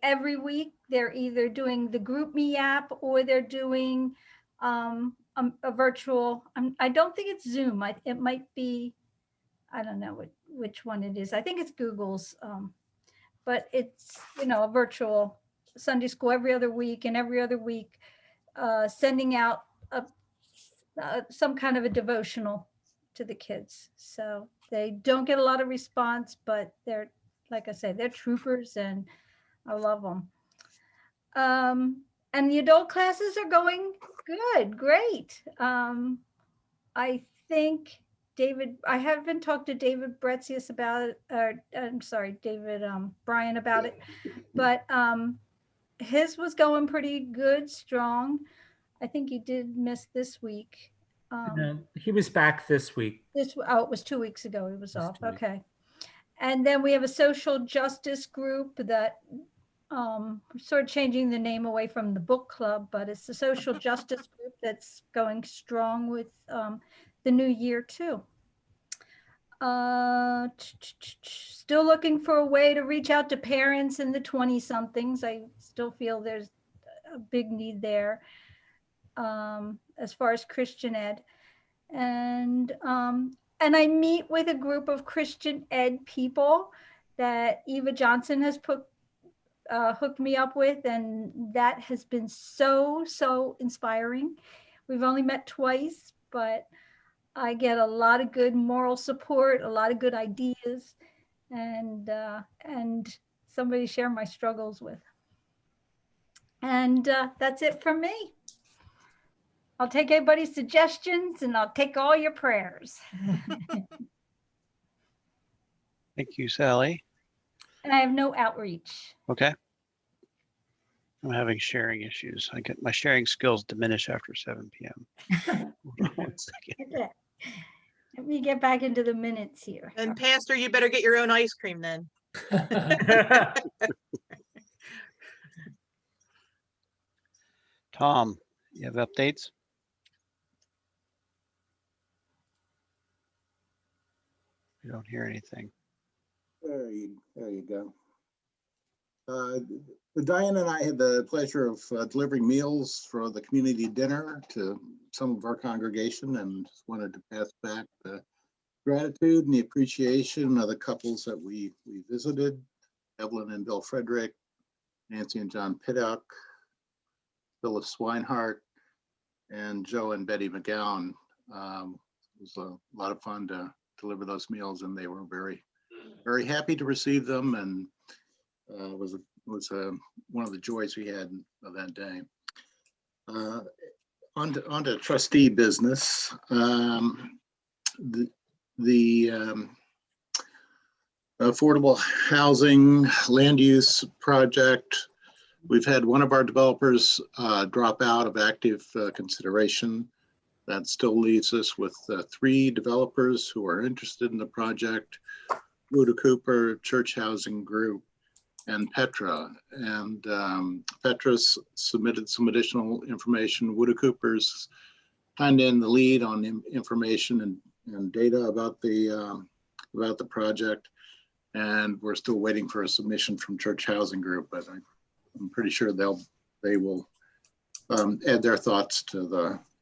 every week they're either doing the group me app or they're doing a virtual. I don't think it's Zoom. It might be, I don't know which one it is. I think it's Google's, but it's, a virtual Sunday school every other week, and every other week sending out some kind of a devotional to the kids. So they don't get a lot of response, but they're, like I said, they're troopers and I love them. And the adult classes are going good, great. I think I haven't talked to David Bretzius about it, I'm sorry, David Bryan about it, but his was going pretty good, strong. I think he did miss this week. No, he was back this week. It was 2 weeks ago he was off. Okay. And then we have a social justice group that sort of changing the name away from the book club, but it's the social justice group that's going strong with the new year too. Still looking for a way to reach out to parents and the 20-somethings. I still feel there's a big need there as far as Christian ed. And I meet with a group of Christian ed people that Eva Johnson has hooked me up with, and that has been so inspiring. We've only met twice, but I get a lot of good moral support, a lot of good ideas, and somebody share my struggles with. And that's it from me. I'll take everybody's suggestions and I'll take all your prayers. Thank you, Sally. And I have no outreach. Okay. I'm having sharing issues. My sharing skills diminish after 7 p.m. One second. Okay. Let me get back into the minutes here. And Pastor, you better get your own ice cream then. Tom, you have updates? I don't hear anything. There you go. Diane and I had the pleasure of delivering meals for the community dinner to some of our congregation, and just wanted to pass back the gratitude and the appreciation of the couples that we visited, Evelyn and Bill Frederick, Nancy and John Piddock, Phyllis Swinehart, and Joe and Betty McGowan. It was a lot of fun to deliver those meals, and they were very happy to receive them, and was one of the joys we had of that day. On to trustee business. The affordable housing land use project, we've had one of our developers drop out of active consideration. That still leaves us with 3 developers who are interested in the project: Luda Cooper, Church Housing Group, and Petra. And Petra's submitted some additional information. Luda Cooper's kind of in the lead on information and data about the project. And we're still waiting for a submission from Church Housing Group, but I'm pretty sure they will add their thoughts to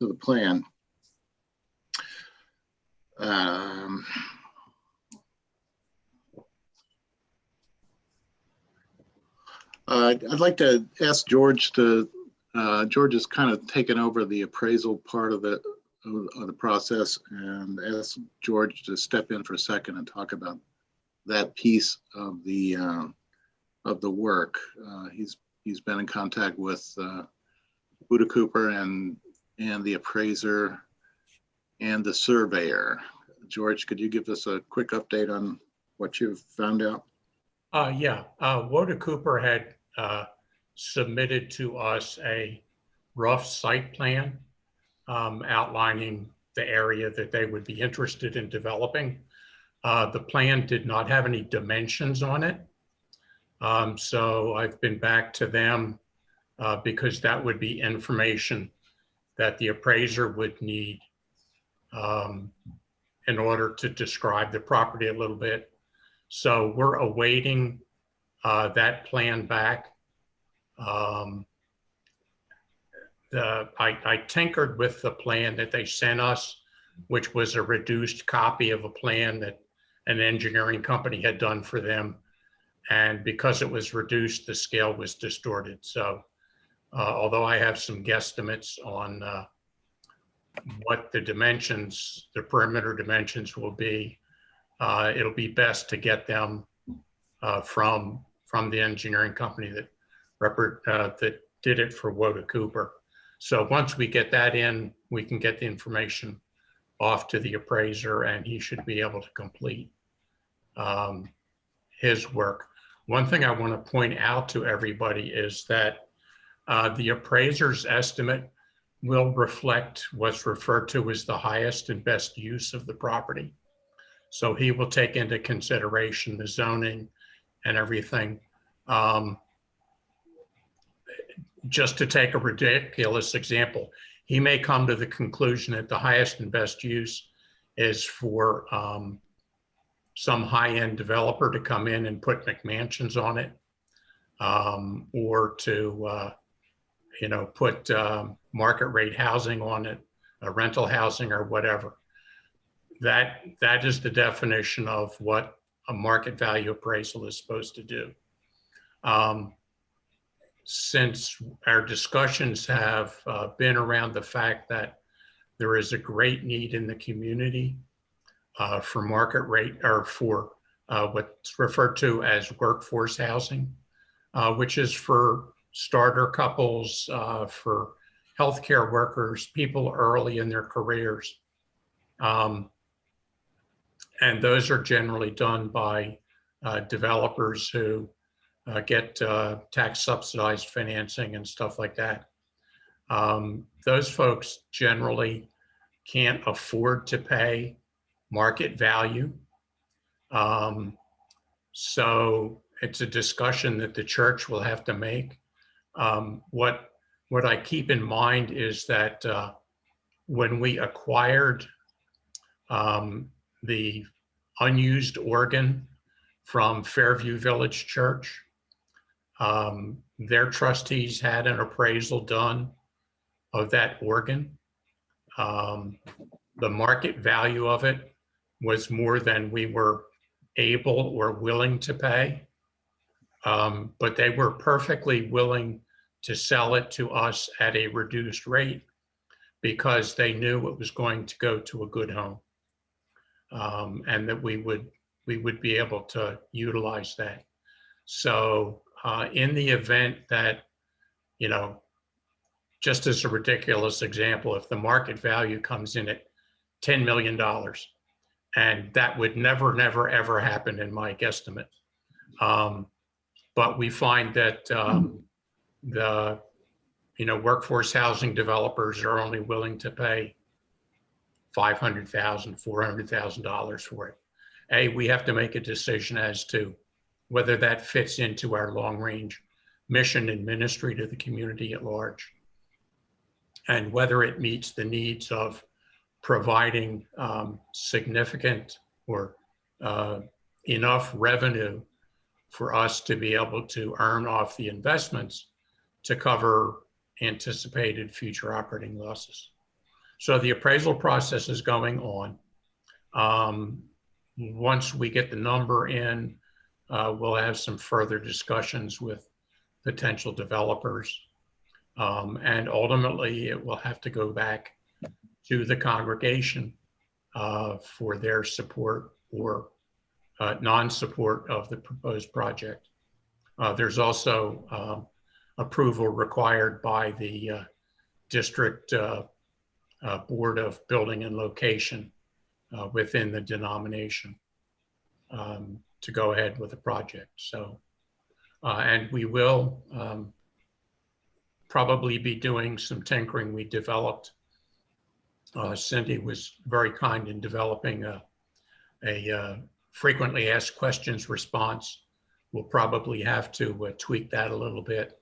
the plan. I'd like to ask George George has kind of taken over the appraisal part of the process, and ask George to step in for a second and talk about that piece of the work. He's been in contact with Luda Cooper and the appraiser and the surveyor. George, could you give us a quick update on what you've found out? Yeah, Luda Cooper had submitted to us a rough site plan outlining the area that they would be interested in developing. The plan did not have any dimensions on it. So I've been back to them because that would be information that the appraiser would need in order to describe the property a little bit. So we're awaiting that plan back. I tinkered with the plan that they sent us, which was a reduced copy of a plan that an engineering company had done for them. And because it was reduced, the scale was distorted. So although I have some guesstimates on what the dimensions, the perimeter dimensions will be, it'll be best to get them from the engineering company that did it for Woda Cooper. So once we get that in, we can get the information off to the appraiser and he should be able to complete his work. One thing I want to point out to everybody is that the appraiser's estimate will reflect what's referred to as the highest and best use of the property. So he will take into consideration the zoning and everything. Just to take a ridiculous example, he may come to the conclusion that the highest and best use is for some high-end developer to come in and put McMansions on it, or to put market rate housing on it, rental housing or whatever. That is the definition of what a market value appraisal is supposed to do. Since our discussions have been around the fact that there is a great need in the community for market rate, or for what's referred to as workforce housing, which is for starter couples, for healthcare workers, people early in their careers. And those are generally done by developers who get tax subsidized financing and stuff like that. Those folks generally can't afford to pay market value. So it's a discussion that the church will have to make. What I keep in mind is that when we acquired the unused organ from Fairview Village Church, their trustees had an appraisal done of that organ. The market value of it was more than we were able or willing to pay, but they were perfectly willing to sell it to us at a reduced rate because they knew it was going to go to a good home, and that we would be able to utilize that. So in the event that, just as a ridiculous example, if the market value comes in at $10 million, and that would never, ever happen in my guesstimate. But we find that the workforce housing developers are only willing to pay $500,000, $400,000 for it. We have to make a decision as to whether that fits into our long-range mission and ministry to the community at large, and whether it meets the needs of providing significant or enough revenue for us to be able to earn off the investments to cover anticipated future operating losses. So the appraisal process is going on. Once we get the number in, we'll have some further discussions with potential developers. And ultimately, it will have to go back to the congregation for their support or non-support of the proposed project. There's also approval required by the District Board of Building and Location within the denomination to go ahead with the project. So, and we will probably be doing some tinkering. We developed Cindy was very kind in developing a frequently asked questions response. We'll probably have to tweak that a little bit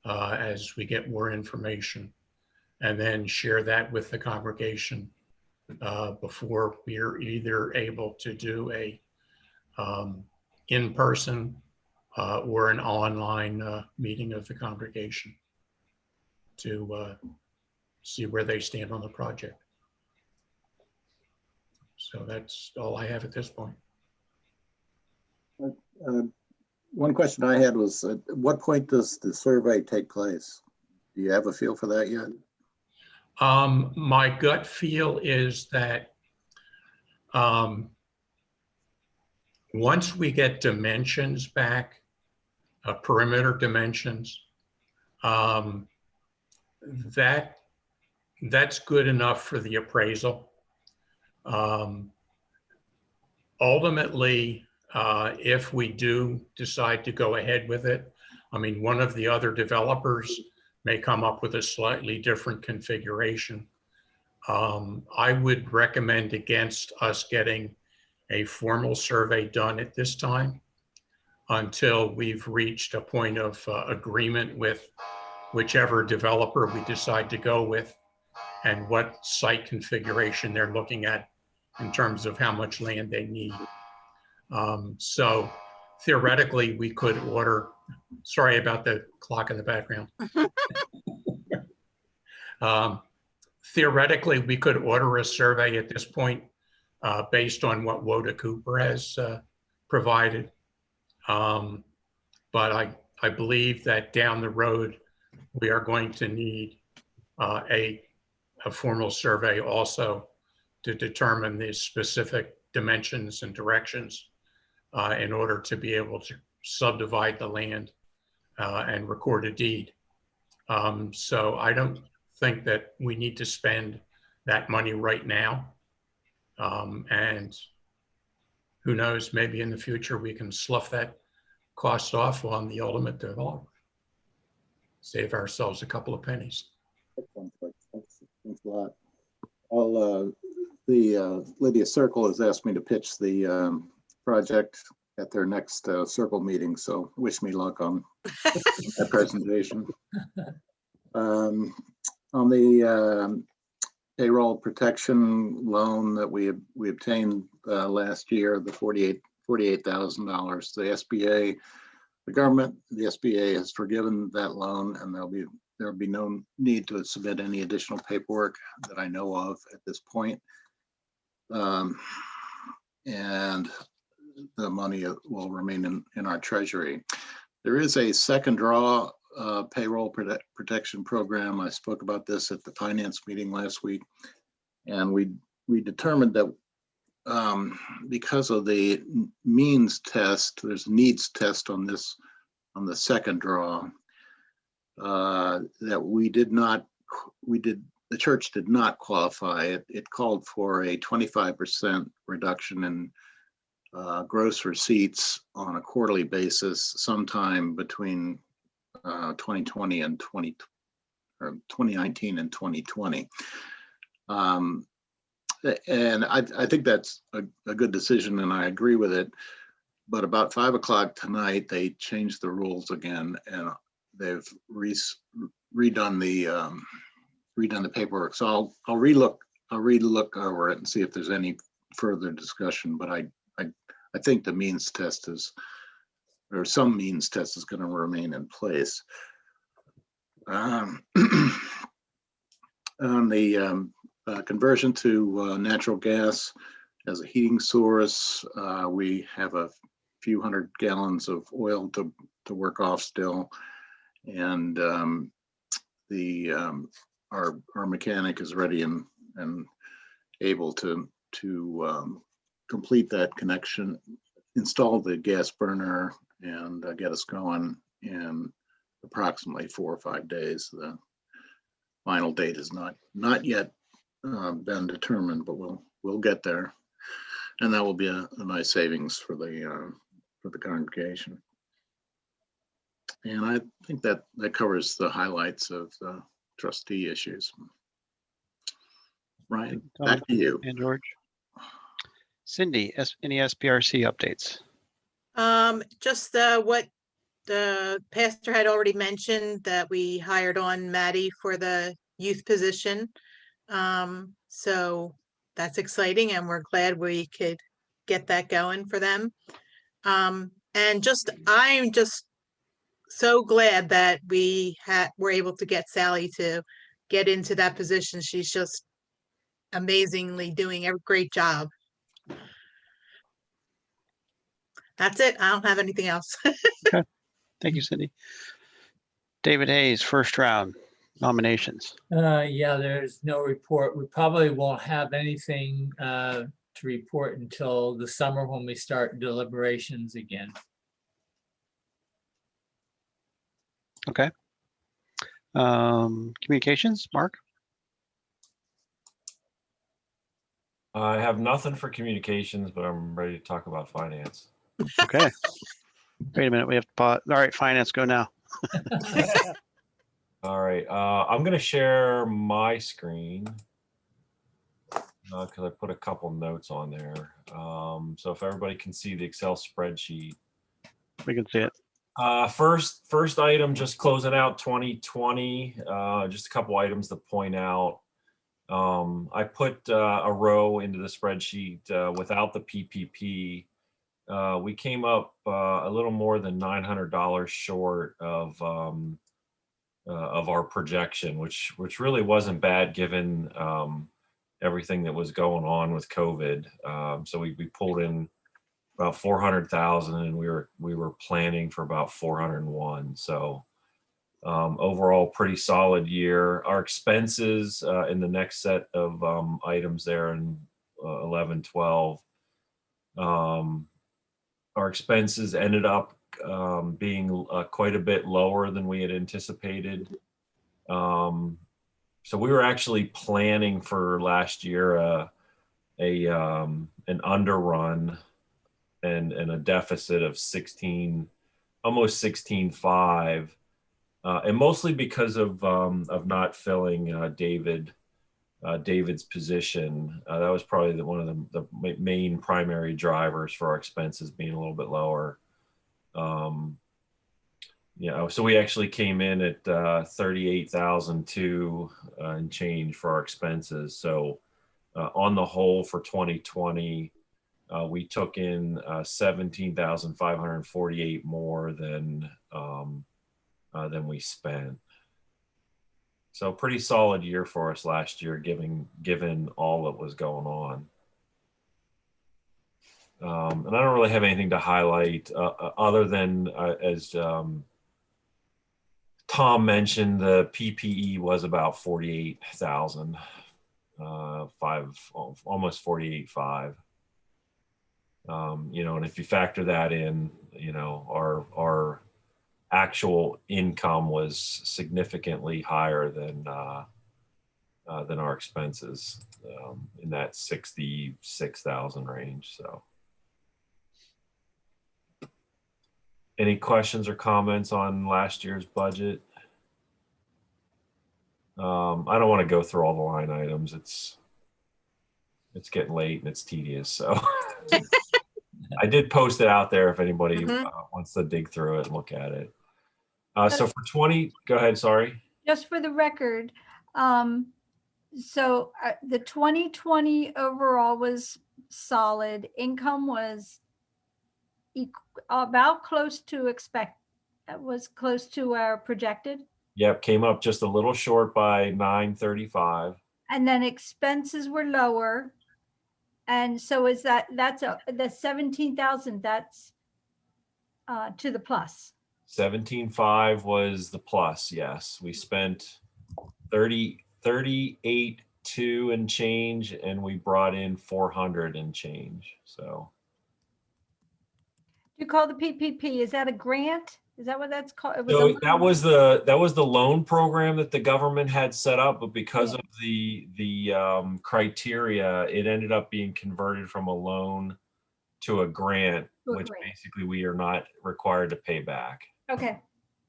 as we get more information, and then share that with the congregation before we're either able to do a in-person or an online meeting of the congregation to see where they stand on the project. So that's all I have at this point. One question I had was, at what point does the survey take place? Do you have a feel for that yet? My gut feel is that once we get dimensions back, perimeter dimensions, that's good enough for the appraisal. Ultimately, if we do decide to go ahead with it, I mean, one of the other developers may come up with a slightly different configuration. I would recommend against us getting a formal survey done at this time until we've reached a point of agreement with whichever developer we decide to go with and what site configuration they're looking at in terms of how much land they need. So theoretically, we could order, sorry about the clock in the background. Theoretically, we could order a survey at this point based on what Woda Cooper has provided. But I believe that down the road, we are going to need a formal survey also to determine the specific dimensions and directions in order to be able to subdivide the land and record a deed. So I don't think that we need to spend that money right now. And who knows, maybe in the future we can slough that cost off on the ultimate developer. Save ourselves a couple of pennies. Thanks a lot. Lydia Circle has asked me to pitch the project at their next Circle meeting, so wish me luck on that presentation. On the payroll protection loan that we obtained last year, the $48,000, the SBA, the government, the SBA has forgiven that loan, and there'll be no need to submit any additional paperwork that I know of at this point. And the money will remain in our treasury. There is a second draw payroll protection program. I spoke about this at the finance meeting last week, and we determined that because of the means test, there's a needs test on this, on the second draw, that the church did not qualify. It called for a 25% reduction in gross receipts on a quarterly basis sometime between 2020 and 2019 and 2020. And I think that's a good decision, and I agree with it. But about 5 o'clock tonight, they changed the rules again, and they've redone the paperwork. So I'll relook over it and see if there's any further discussion. But I think the means test or some means test is going to remain in place. On the conversion to natural gas as a heating source, we have a few hundred gallons of oil to work off still, and our mechanic is ready and able to complete that connection, install the gas burner, and get us going in approximately 4 or 5 days. The final date is not yet been determined, but we'll get there, and that will be a nice savings for the congregation. And I think that covers the highlights of the trustee issues. Ryan, Tom back to you. and George. Cindy, any SPRC updates? Just what the pastor had already mentioned, that we hired on Maddie for the youth position. So that's exciting, and we're glad we could get that going for them. And I'm just so glad that were able to get Sally to get into that position. She's just amazingly doing a great job. That's it. I don't have anything else. Okay. Thank you, Cindy. David Hayes, first round nominations. Yeah, there's no report. We probably won't have anything to report until the summer when we start deliberations again. Okay. Communications, Mark? I have nothing for communications, but I'm ready to talk about finance. Okay. Wait a minute, we have to pause. All right, finance, go now. All right, I'm gonna share my screen because I put a couple notes on there. So if everybody can see the Excel spreadsheet. We can see it. First item, just closing out 2020. Just a couple items to point out. I put a row into the spreadsheet without the PPP. We came up a little more than $900 short of our projection, which really wasn't bad given everything that was going on with COVID. So we pulled in about 400,000, and we were planning for about 401. So overall, pretty solid year. Our expenses in the next set of items there in 11, 12. Our expenses ended up being quite a bit lower than we had anticipated. So we were actually planning for last year an underrun and a deficit of 16, almost 16.5, and mostly because of not filling David's position. That was probably one of the main primary drivers for our expenses being a little bit lower. So we actually came in at 38,002 and change for our expenses. So on the whole for 2020, we took in 17,548 more than we spent. So pretty solid year for us last year, given all that was going on. And I don't really have anything to highlight other than as Tom mentioned, the PPE was about 48,000, almost 48.5. And if you factor that in, our actual income was significantly higher than our expenses, in that 66,000 range. So, any questions or comments on last year's budget? I don't want to go through all the line items. It's getting late and it's tedious. So I did post it out there if anybody wants to dig through it and look at it. So for 20, go ahead, sorry. Just for the record, so the 2020 overall was solid. Income was about close to was close to our projected. Yep, came up just a little short by 935. And then expenses were lower. And so is that's the 17,000, that's to the plus. 17.5 was the plus, yes. We spent 38.2 and change, and we brought in 400 and change. So You call the PPP, is that a grant? Is that what that's called? So that was the loan program that the government had set up, but because of the criteria, it ended up being converted from a loan to a grant, which basically we are not required to pay back. Okay,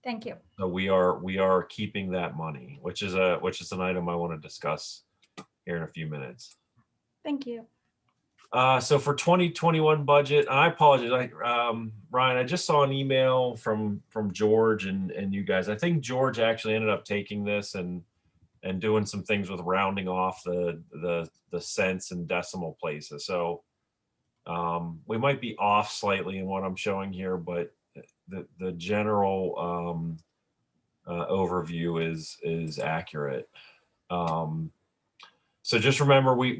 thank you. So we are keeping that money, which is an item I want to discuss here in a few minutes. Thank you. So for 2021 budget, I apologize, Ryan, I just saw an email from George and you guys. I think George actually ended up taking this and doing some things with rounding off the cents and decimal places. So we might be off slightly in what I'm showing here, but the general overview is accurate. So just remember, we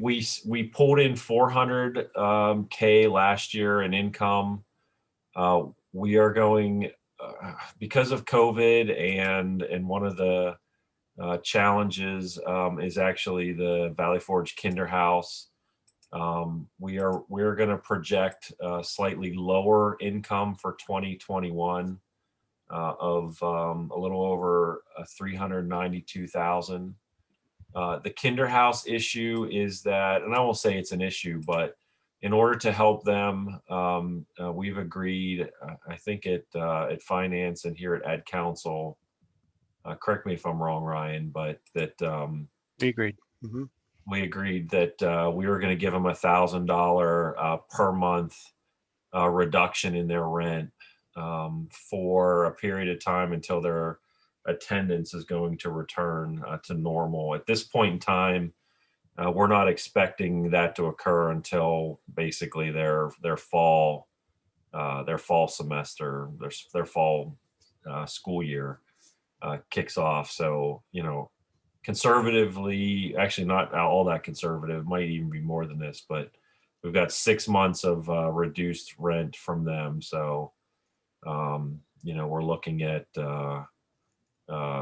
pulled in 400K last year in income. We are going because of COVID and one of the challenges is actually the Valley Forge Kinderhouse. We're going to project slightly lower income for 2021 of a little over 392,000. The Kinderhouse issue is that, and I won't say it's an issue, but in order to help them, we've agreed, I think at Finance and here at AdCouncil, correct me if I'm wrong, Ryan, but that We agreed. we agreed that we were going to give them $1,000 per month reduction in their rent for a period of time until their attendance is going to return to normal. At this point in time, we're not expecting that to occur until basically their fall semester, their fall school year kicks off. So, you know, conservatively, actually not all that conservative, might even be more than this, but we've got 6 months of reduced rent from them. So, you know, we're looking at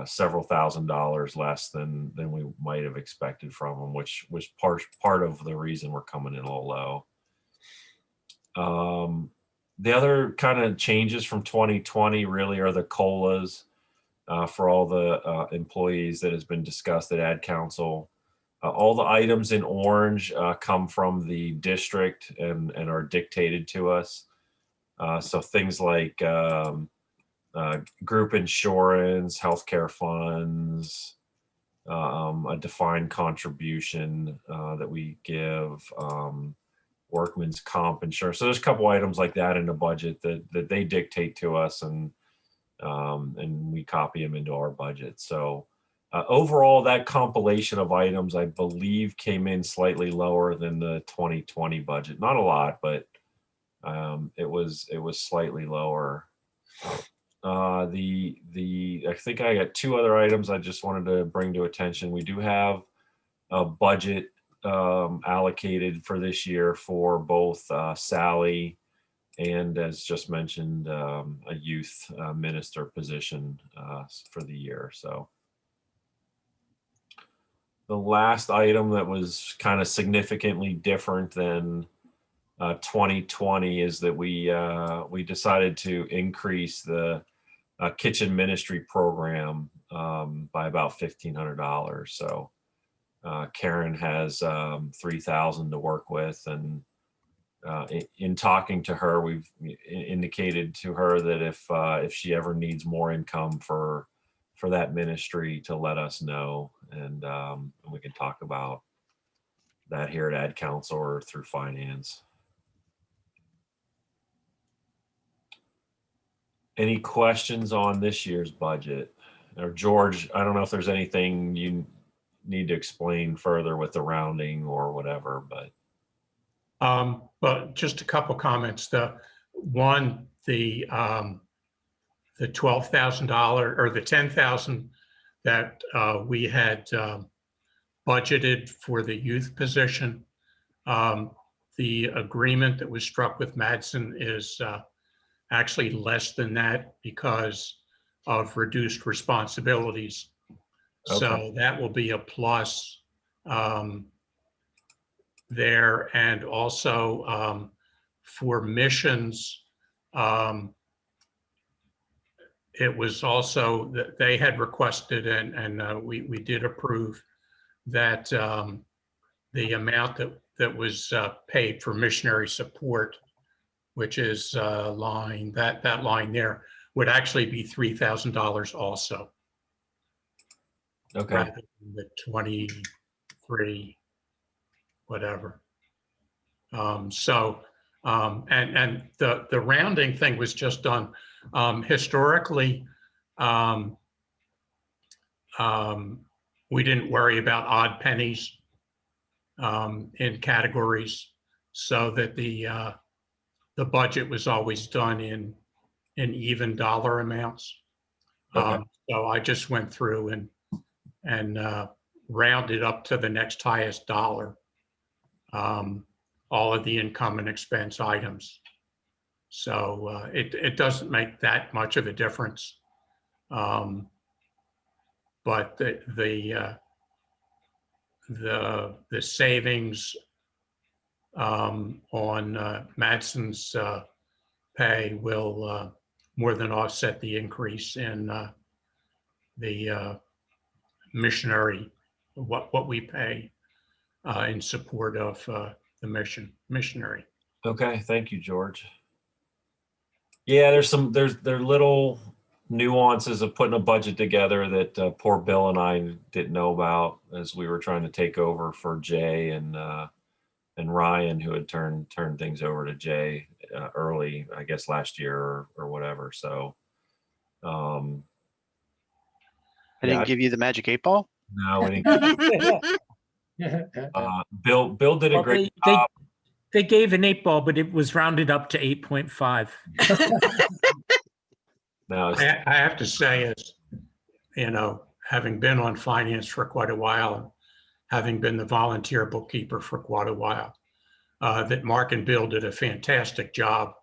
several $1,000s less than we might have expected from them, which was part of the reason we're coming in a little low. The other kind of changes from 2020 really are the COLAs for all the employees that has been discussed at AdCouncil. All the items in orange come from the district and are dictated to us. So things like group insurance, healthcare funds, a defined contribution that we give, workman's comp insurance. So there's a couple items like that in the budget that they dictate to us, and we copy them into our budget. So overall, that compilation of items, I believe, came in slightly lower than the 2020 budget. Not a lot, but it was slightly lower. I think I got two other items I just wanted to bring to attention. We do have a budget allocated for this year for both Sally and, as just mentioned, a youth minister position for the year. So the last item that was kind of significantly different than 2020 is that we decided to increase the kitchen ministry program by about $1,500. So Karen has $3,000 to work with, and in talking to her, we've indicated to her that if she ever needs more income for that ministry, to let us know, and we can talk about that here at AdCouncil or through Finance. Any questions on this year's budget? Or George, I don't know if there's anything you need to explain further with the rounding or whatever, but. But just a couple comments. The $12,000 or the $10,000 that we had budgeted for the youth position, the agreement that was struck with Madsen is actually less than that because of reduced responsibilities. Okay. So that will be a plus there. And also for missions, it was also that they had requested, and we did approve that the amount that was paid for missionary support, which is that line there, would actually be $3,000 also. Okay. Rather than the 23 whatever. And the rounding thing was just done. Historically, we didn't worry about odd pennies in categories, so that the budget was always done in even dollar amounts. Okay. So I just went through and rounded up to the next highest dollar, all of the income and expense items. So it doesn't make that much of a difference. But the savings on Madsen's pay will more than offset the increase in the missionary, what we pay in support of the missionary. Okay, thank you, George. Yeah, there are little nuances of putting a budget together that poor Bill and I didn't know about as we were trying to take over for Jay and Ryan, who had turned things over to Jay early, I guess last year or whatever. So, I didn't give you the magic 8-ball. No, we didn't. Bill did a great job. They gave an 8-ball, but it was rounded up to 8.5. No, I have to say, is, having been on finance for quite a while, having been the volunteer bookkeeper for quite a while, that Mark and Bill did a fantastic job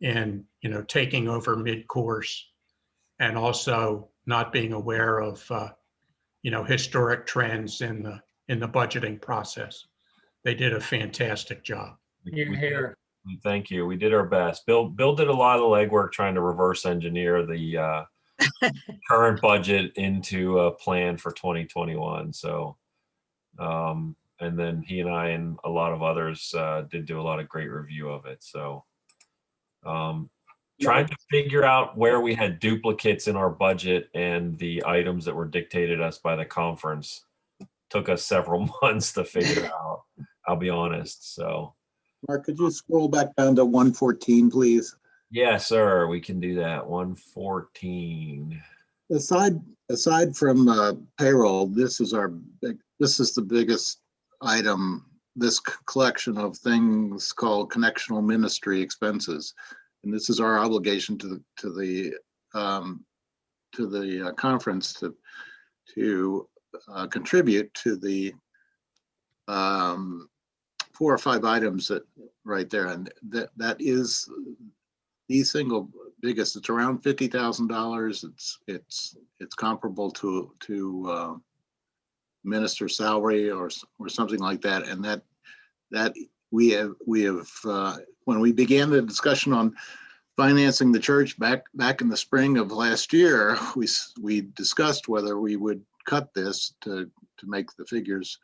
in, taking over mid-course and also not being aware of, historic trends in the budgeting process. They did a fantastic job. Thank you. We did our best. Bill did a lot of the legwork trying to reverse engineer the current budget into a plan for 2021. So, and then he and I and a lot of others did do a lot of great review of it. So, trying to figure out where we had duplicates in our budget and the items that were dictated us by the conference took us several months to figure out. I'll be honest. So, Mark, could you scroll back down to 114, please? yes, sir. We can do that. 114. Aside from payroll, this is the biggest item. This collection of things called connectional ministry expenses, and this is our obligation to the conference to contribute to the 4 or 5 items that right there, and that is the single biggest. It's around $50,000. It's comparable to minister salary or something like that, and that we have when we began the discussion on financing the church back in the spring of last year, we discussed whether we would cut this to make the figures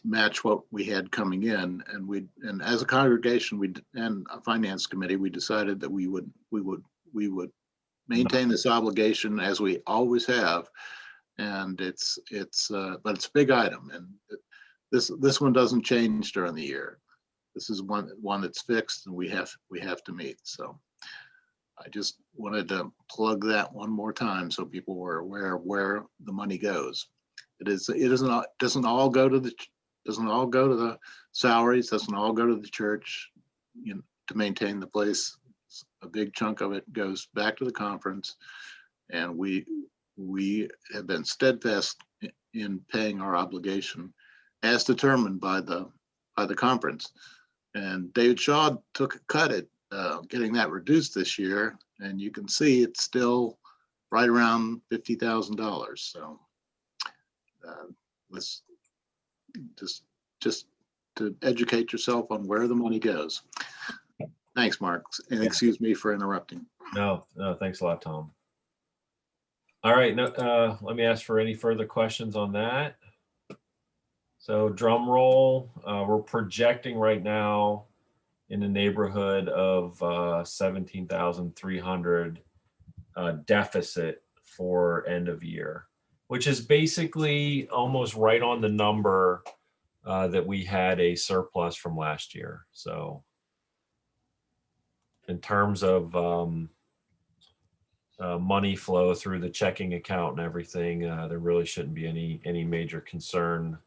match what we had coming in, and as a congregation and a finance committee, we decided that we would maintain this obligation as we always have, and but it's a big item, and this one doesn't change during the year. This is one that's fixed and we have to meet. So I just wanted to plug that one more time so people were aware of where the money goes. It doesn't all go to the salaries, doesn't all go to the church, to maintain the place. A big chunk of it goes back to the conference, and we have been steadfast in paying our obligation as determined by the conference. And David Shaw took a cut at getting that reduced this year, and you can see it's still right around $50,000. So let's just to educate yourself on where the money goes. Thanks, Mark, and excuse me for interrupting. No, thanks a lot, Tom. All right, let me ask for any further questions on that. So drum roll, we're projecting right now in the neighborhood of 17,300 deficit for end of year, which is basically almost right on the number that we had a surplus from last year. So in terms of money flow through the checking account and everything, there really shouldn't be any major concern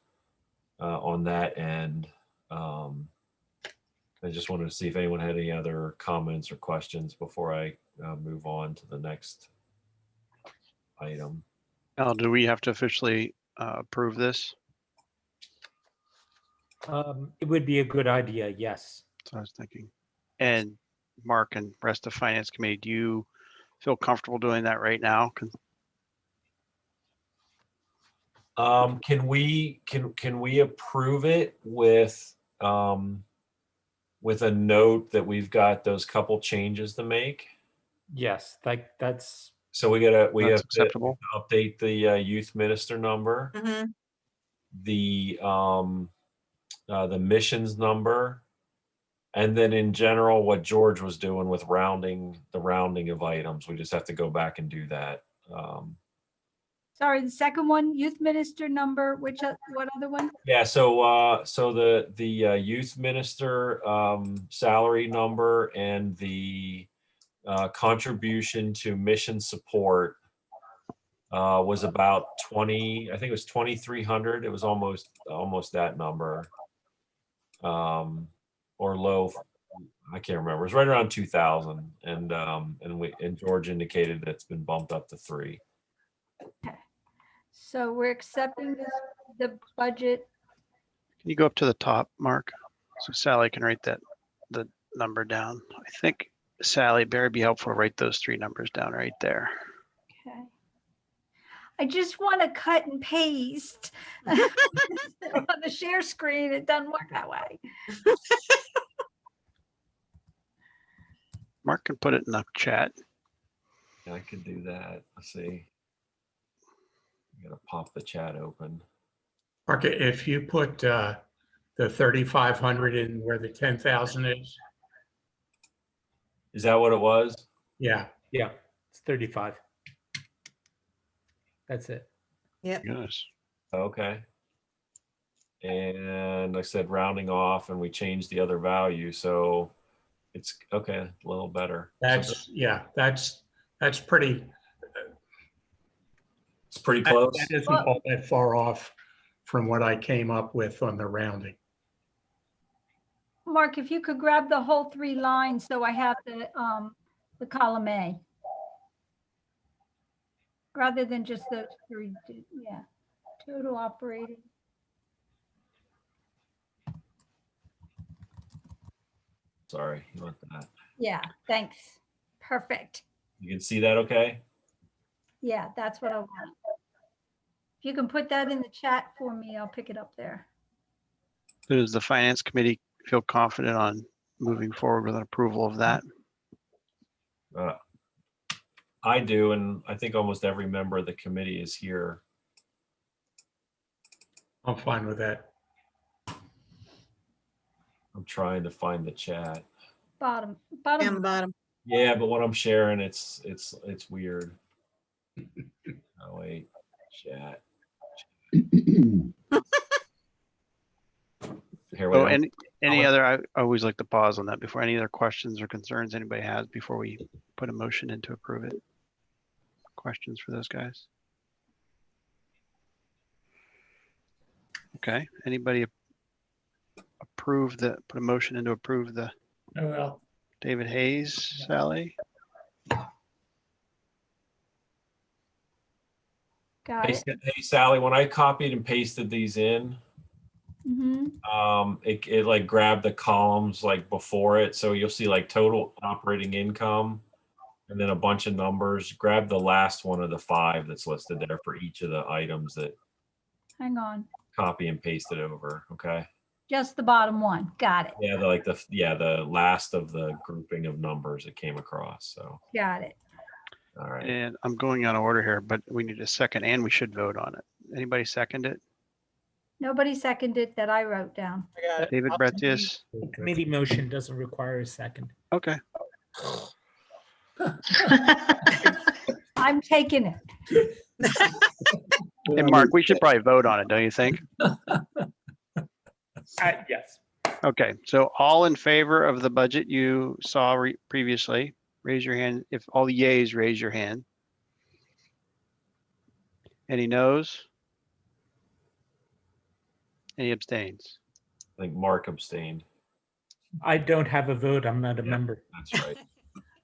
on that end. I just wanted to see if anyone had any other comments or questions before I move on to the next item. Al, do we have to officially approve this? It would be a good idea, yes. That's what I was thinking. And Mark and rest of Finance Committee, do you feel comfortable doing that right now? Can we approve it with a note that we've got those couple changes to make? Yes, that's So we have to acceptable. update the youth minister number, the missions number, and then in general what George was doing with rounding of items. We just have to go back and do that. Sorry, the second one, youth minister number, what other one? Yeah, so the youth minister salary number and the contribution to mission support was about 20, I think it was 2,300. It was almost that number, or low. I can't remember. It was right around 2,000, and George indicated that it's been bumped up to 3. Okay. So we're accepting the budget. Can you go up to the top, Mark? So Sally can write the number down. I think Sally, Barry, be helpful to write those 3 numbers down right there. Okay. I just want to cut and paste on the share screen. It doesn't work that way. Mark can put it in the chat. I could do that. Let's see. I'm gonna pop the chat open. Mark, if you put the 3,500 in where the 10,000 Is that what it was? yeah. Yeah, it's 35. That's it. Yep. Yes. Okay. And I said rounding off, and we changed the other value, so it's okay, a little better. That's pretty. It's pretty close. That isn't all that far off from what I came up with on the rounding. Mark, if you could grab the whole 3 lines so I have the column A. Rather than just those 3, yeah. Total operating. Sorry, you want that? Yeah, thanks. Perfect. You can see that okay? Yeah, that's what I want. If you can put that in the chat for me, I'll pick it up there. Does the Finance Committee feel confident on moving forward with an approval of that? I do, and I think almost every member of the committee is here. I'm fine with that. I'm trying to find the chat. Bottom. And bottom. Yeah, but when I'm sharing, it's weird. Oh wait, chat. Here we Oh, go. any other, I always like to pause on that before any other questions or concerns anybody has before we put a motion in to approve it. Questions for those guys? Okay, anybody put a motion in to approve the Oh, well. David Hayes, Sally? Got it. Hey Sally, when I copied and pasted these in, Mm-hmm. it like grabbed the columns like before it, so you'll see like total operating income and then a bunch of numbers. Grab the last one of the 5 that's listed there for each of the items that Hang on. copy and paste it over. Okay. Just the bottom one. Got it. Yeah, the last of the grouping of numbers it came across. So Got it. all right. And I'm going on order here, but we need a second and we should vote on it. Anybody second it? Nobody seconded that I wrote down. David Bretius? The committee motion doesn't require a second. Okay. I'm taking it. Hey, Mark, we should probably vote on it, don't you think? Yes. Okay, so all in favor of the budget you saw previously, raise your hand. If all yays, raise your hand. Any noes? Any abstains? I think Mark abstained. I don't have a vote. I'm not a member. That's right.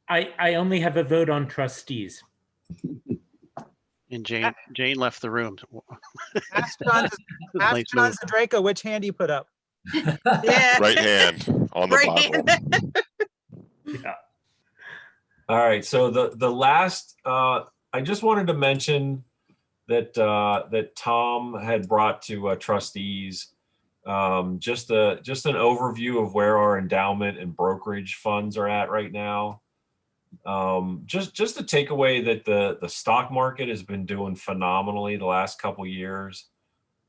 I only have a vote on trustees. And Jane left the room. Ask John Nice move. Draco which hand he put up. Yeah. Right hand on the Right Bible. hand. Yeah. All right. So the last, I just wanted to mention that that Tom had brought to trustees just an overview of where our endowment and brokerage funds are at right now. Just to take away that the stock market has been doing phenomenally the last couple years,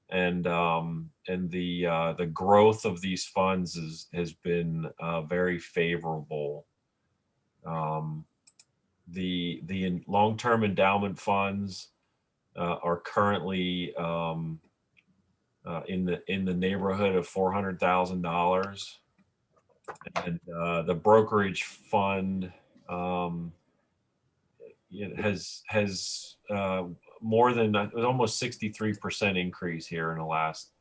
and the growth of these funds has been very favorable. The long-term endowment funds are currently in the neighborhood of $400,000, and the brokerage fund it has more than almost 63% increase here in the last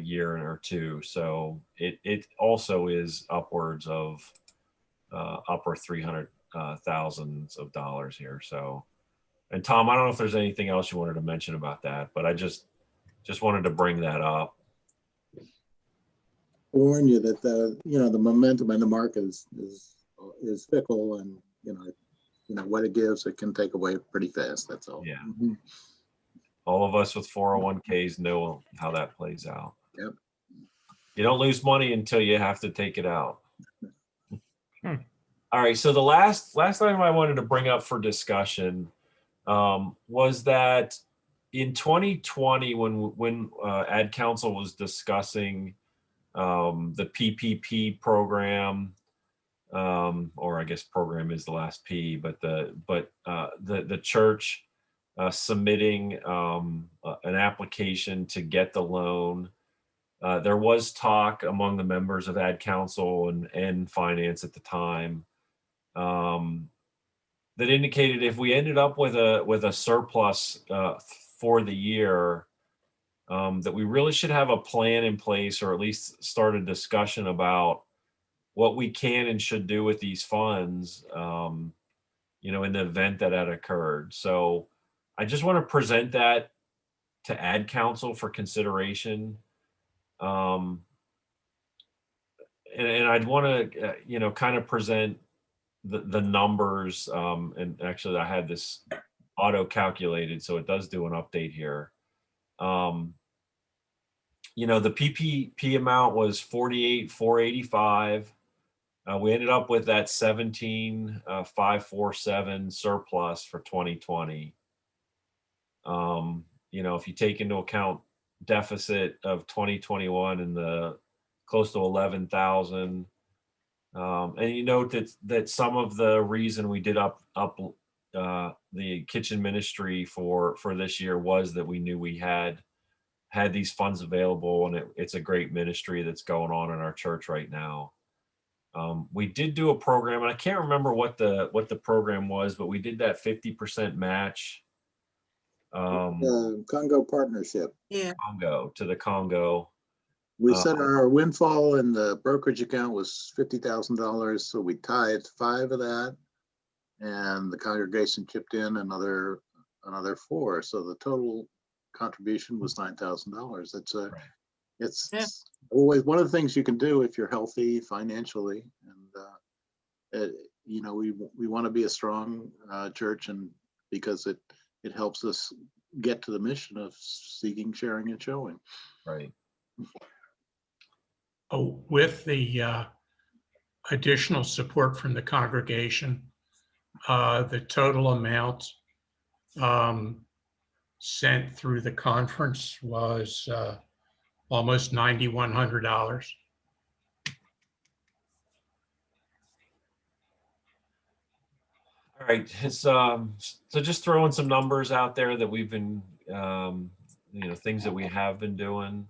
year or two. So it also is upwards of upper 300,000s of dollars here. So, and Tom, I don't know if there's anything else you wanted to mention about that, but I just wanted to bring that up. Warn you that the momentum in the market is fickle, and what it gives, it can take away pretty fast. That's all. Yeah. All of us with 401ks know how that plays out. Yep. You don't lose money until you have to take it out. All right. So the last item I wanted to bring up for discussion was that in 2020, when AdCouncil was discussing the PPP program, or I guess program is the last P, but the church submitting an application to get the loan. There was talk among the members of AdCouncil and finance at the time that indicated if we ended up with a surplus for the year, that we really should have a plan in place, or at least start a discussion about what we can and should do with these funds, in the event that had occurred. So I just want to present that to AdCouncil for consideration. And I'd want to, kind of present the numbers. And actually I had this auto calculated, so it does do an update here. The PPP amount was 48,485. We ended up with that 17,547 surplus for 2020. If you take into account deficit of 2021 and the close to 11,000, and you note that some of the reason we did up the kitchen ministry for this year was that we knew we had these funds available, and it's a great ministry that's going on in our church right now. We did do a program, and I can't remember what the program was, but we did that 50% match. The Congo partnership. Yeah. To the Congo. We said our windfall in the brokerage account was $50,000, so we tithed 5 of that, and the congregation chipped in another 4. So the total contribution was $9,000. It's always one of the things you can do if you're healthy financially, and we want to be a strong church, and because it helps us get to the mission of seeking, sharing, and showing. Right. With the additional support from the congregation, the total amount sent through the conference was almost $9,100. All right. So just throwing some numbers out there that we've been, things that we have been doing.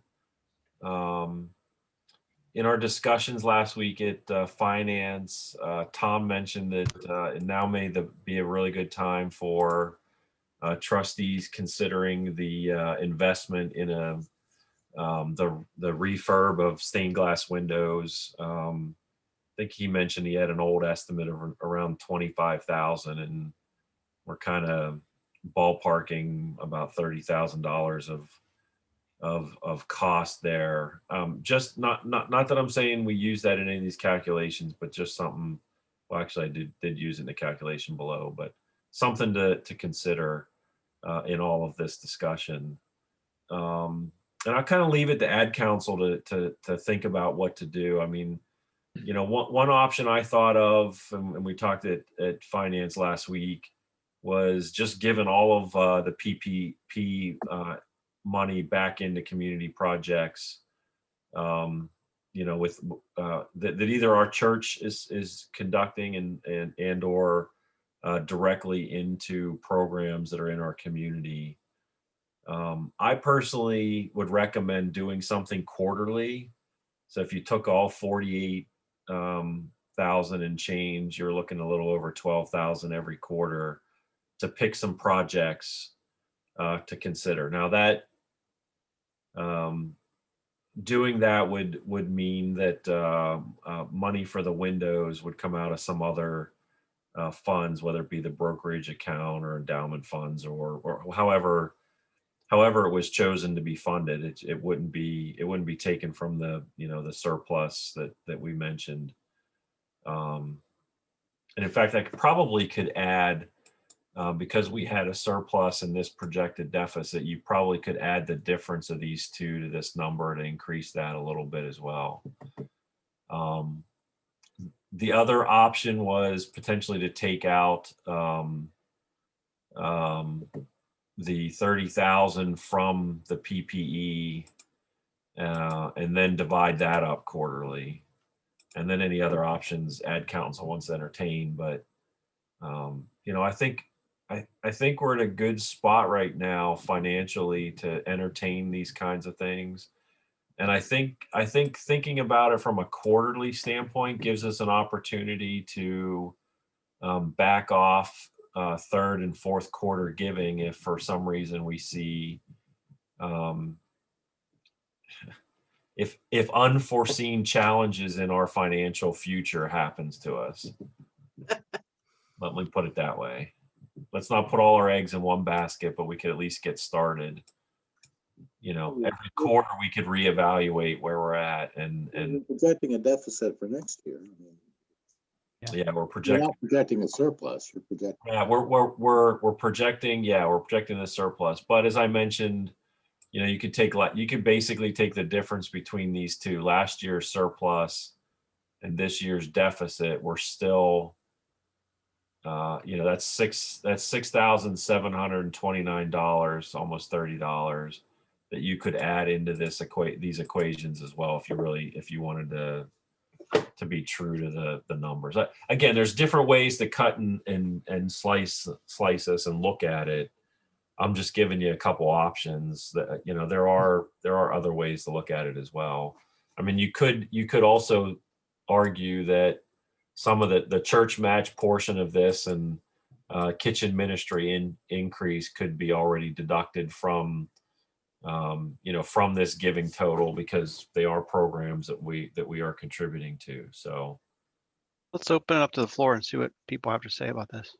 In our discussions last week at finance, Tom mentioned that it now may be a really good time for trustees considering the investment in the refurb of stained glass windows. I think he mentioned he had an old estimate of around 25,000, and we're kind of ballparking about $30,000 of cost there. Just not that I'm saying we use that in any of these calculations, but just something. Well, actually, I did use it in the calculation below, but something to consider in all of this discussion. And I'll kind of leave it to AdCouncil to think about what to do. I mean, you know, one option I thought of, and we talked at finance last week, was just giving all of the PPP money back into community projects. You know, with that either our church is conducting and or directly into programs that are in our community. I personally would recommend doing something quarterly. So if you took all 48,000 and change, you're looking a little over 12,000 every quarter to pick some projects to consider. Now that doing that would mean that money for the windows would come out of some other funds, whether it be the brokerage account or endowment funds or however it was chosen to be funded. It wouldn't be taken from the, you know, the surplus that we mentioned. And in fact, I probably could add, because we had a surplus in this projected deficit, you probably could add the difference of these two to this number to increase that a little bit as well. The other option was potentially to take out the 30,000 from the PPE and then divide that up quarterly. And then any other options AdCouncil wants to entertain. But you know, I think we're in a good spot right now financially to entertain these kinds of things. And I think thinking about it from a quarterly standpoint gives us an opportunity to back off third and fourth quarter giving if for some reason we see if unforeseen challenges in our financial future happens to us. Let me put it that way. Let's not put all our eggs in one basket, but we could at least get started. You know, every quarter we could reevaluate where we're at and Projecting a deficit for next year. yeah, we're You're projecting. not projecting a surplus. You're projecting. Yeah, we're projecting. Yeah, we're projecting the surplus. But as I mentioned, you know, you could basically take the difference between these two. Last year's surplus and this year's deficit. We're still, you know, that's $6,729, almost $30 that you could add into these equations as well if you wanted to be true to the numbers. Again, there's different ways to cut and slice this and look at it. I'm just giving you a couple options that, you know, there are other ways to look at it as well. I mean, you could also argue that some of the church match portion of this and kitchen ministry increase could be already deducted from you know, from this giving total, because they are programs that we are contributing to. So let's open it up to the floor and see what people have to say about this.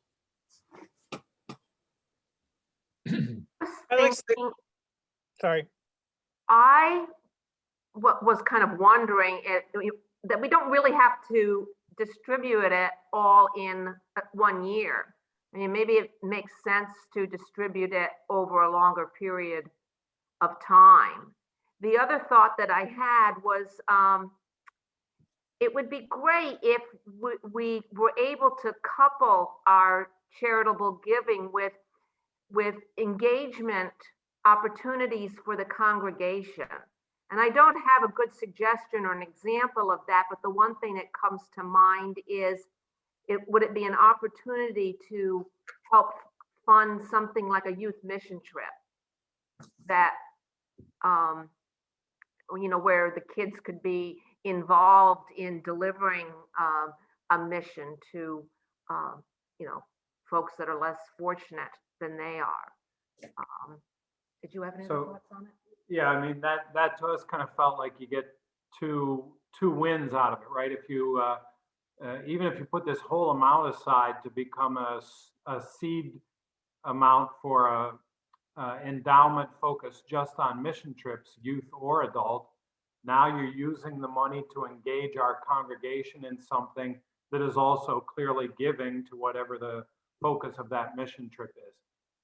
Sorry. I was kind of wondering that we don't really have to distribute it all in 1 year. I mean, maybe it makes sense to distribute it over a longer period of time. The other thought that I had was it would be great if we were able to couple our charitable giving with engagement opportunities for the congregation. And I don't have a good suggestion or an example of that, but the one thing that comes to mind is, would it be an opportunity to help fund something like a youth mission trip that where the kids could be involved in delivering a mission to, folks that are less fortunate than they are. Did you have any other thoughts on it? Yeah, I mean, that to us kind of felt like you get two wins out of it, right? If you, even if you put this whole amount aside to become a seed amount for a endowment focused just on mission trips, youth or adult, now you're using the money to engage our congregation in something that is also clearly giving to whatever the focus of that mission trip is.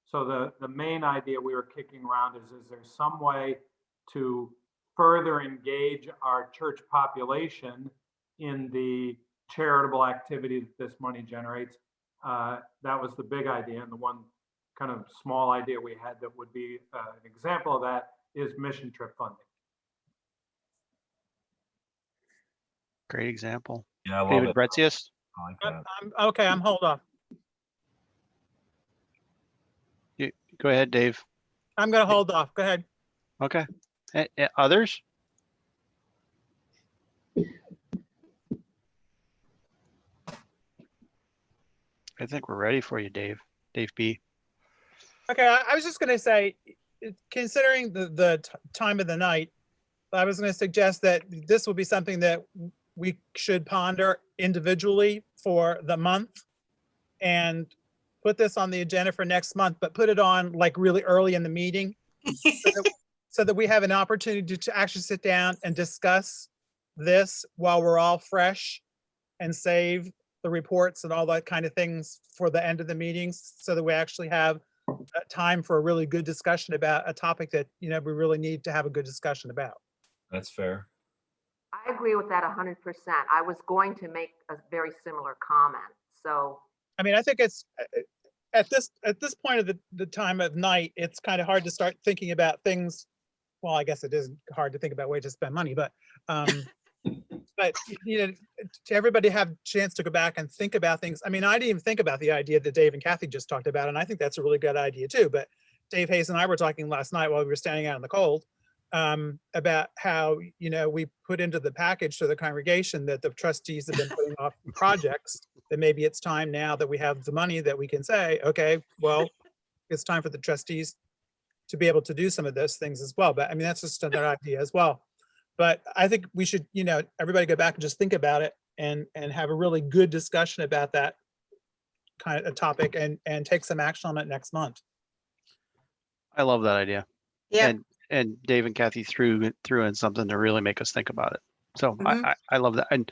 So the main idea we were kicking around is there some way to further engage our church population in the charitable activity that this money generates? That was the big idea. And the one kind of small idea we had that would be an example of that is mission trip funding. Great example. Yeah, I love David it. Bretzius. I like that. I'm hold off. Go ahead, Dave. I'm going to hold off. Go ahead. Okay. Others? I think we're ready for you, Dave. Dave B. Okay, I was just going to say, considering the time of the night, I was going to suggest that this will be something that we should ponder individually for the month and put this on the agenda for next month, but put it on like really early in the meeting so that we have an opportunity to actually sit down and discuss this while we're all fresh and save the reports and all that kind of things for the end of the meetings so that we actually have time for a really good discussion about a topic that, we really need to have a good discussion about. That's fair. I agree with that 100%. I was going to make a very similar comment. So, I mean, I think it's at this point of the time of night, it's kind of hard to start thinking about things. Well, I guess it isn't hard to think about ways to spend money, but to everybody have a chance to go back and think about things. I mean, I didn't even think about the idea that Dave and Kathy just talked about, and I think that's a really good idea too. But Dave Hayes and I were talking last night while we were standing out in the cold about how, we put into the package to the congregation that the trustees have been putting off projects, that maybe it's time now that we have the money that we can say, okay, well, it's time for the trustees to be able to do some of those things as well. But I mean, that's just another idea as well. But I think we should, everybody go back and just think about it and have a really good discussion about that kind of topic and take some action on it next month. I love that idea. Yeah. And Dave and Kathy threw in something to really make us think about it. So I love that. And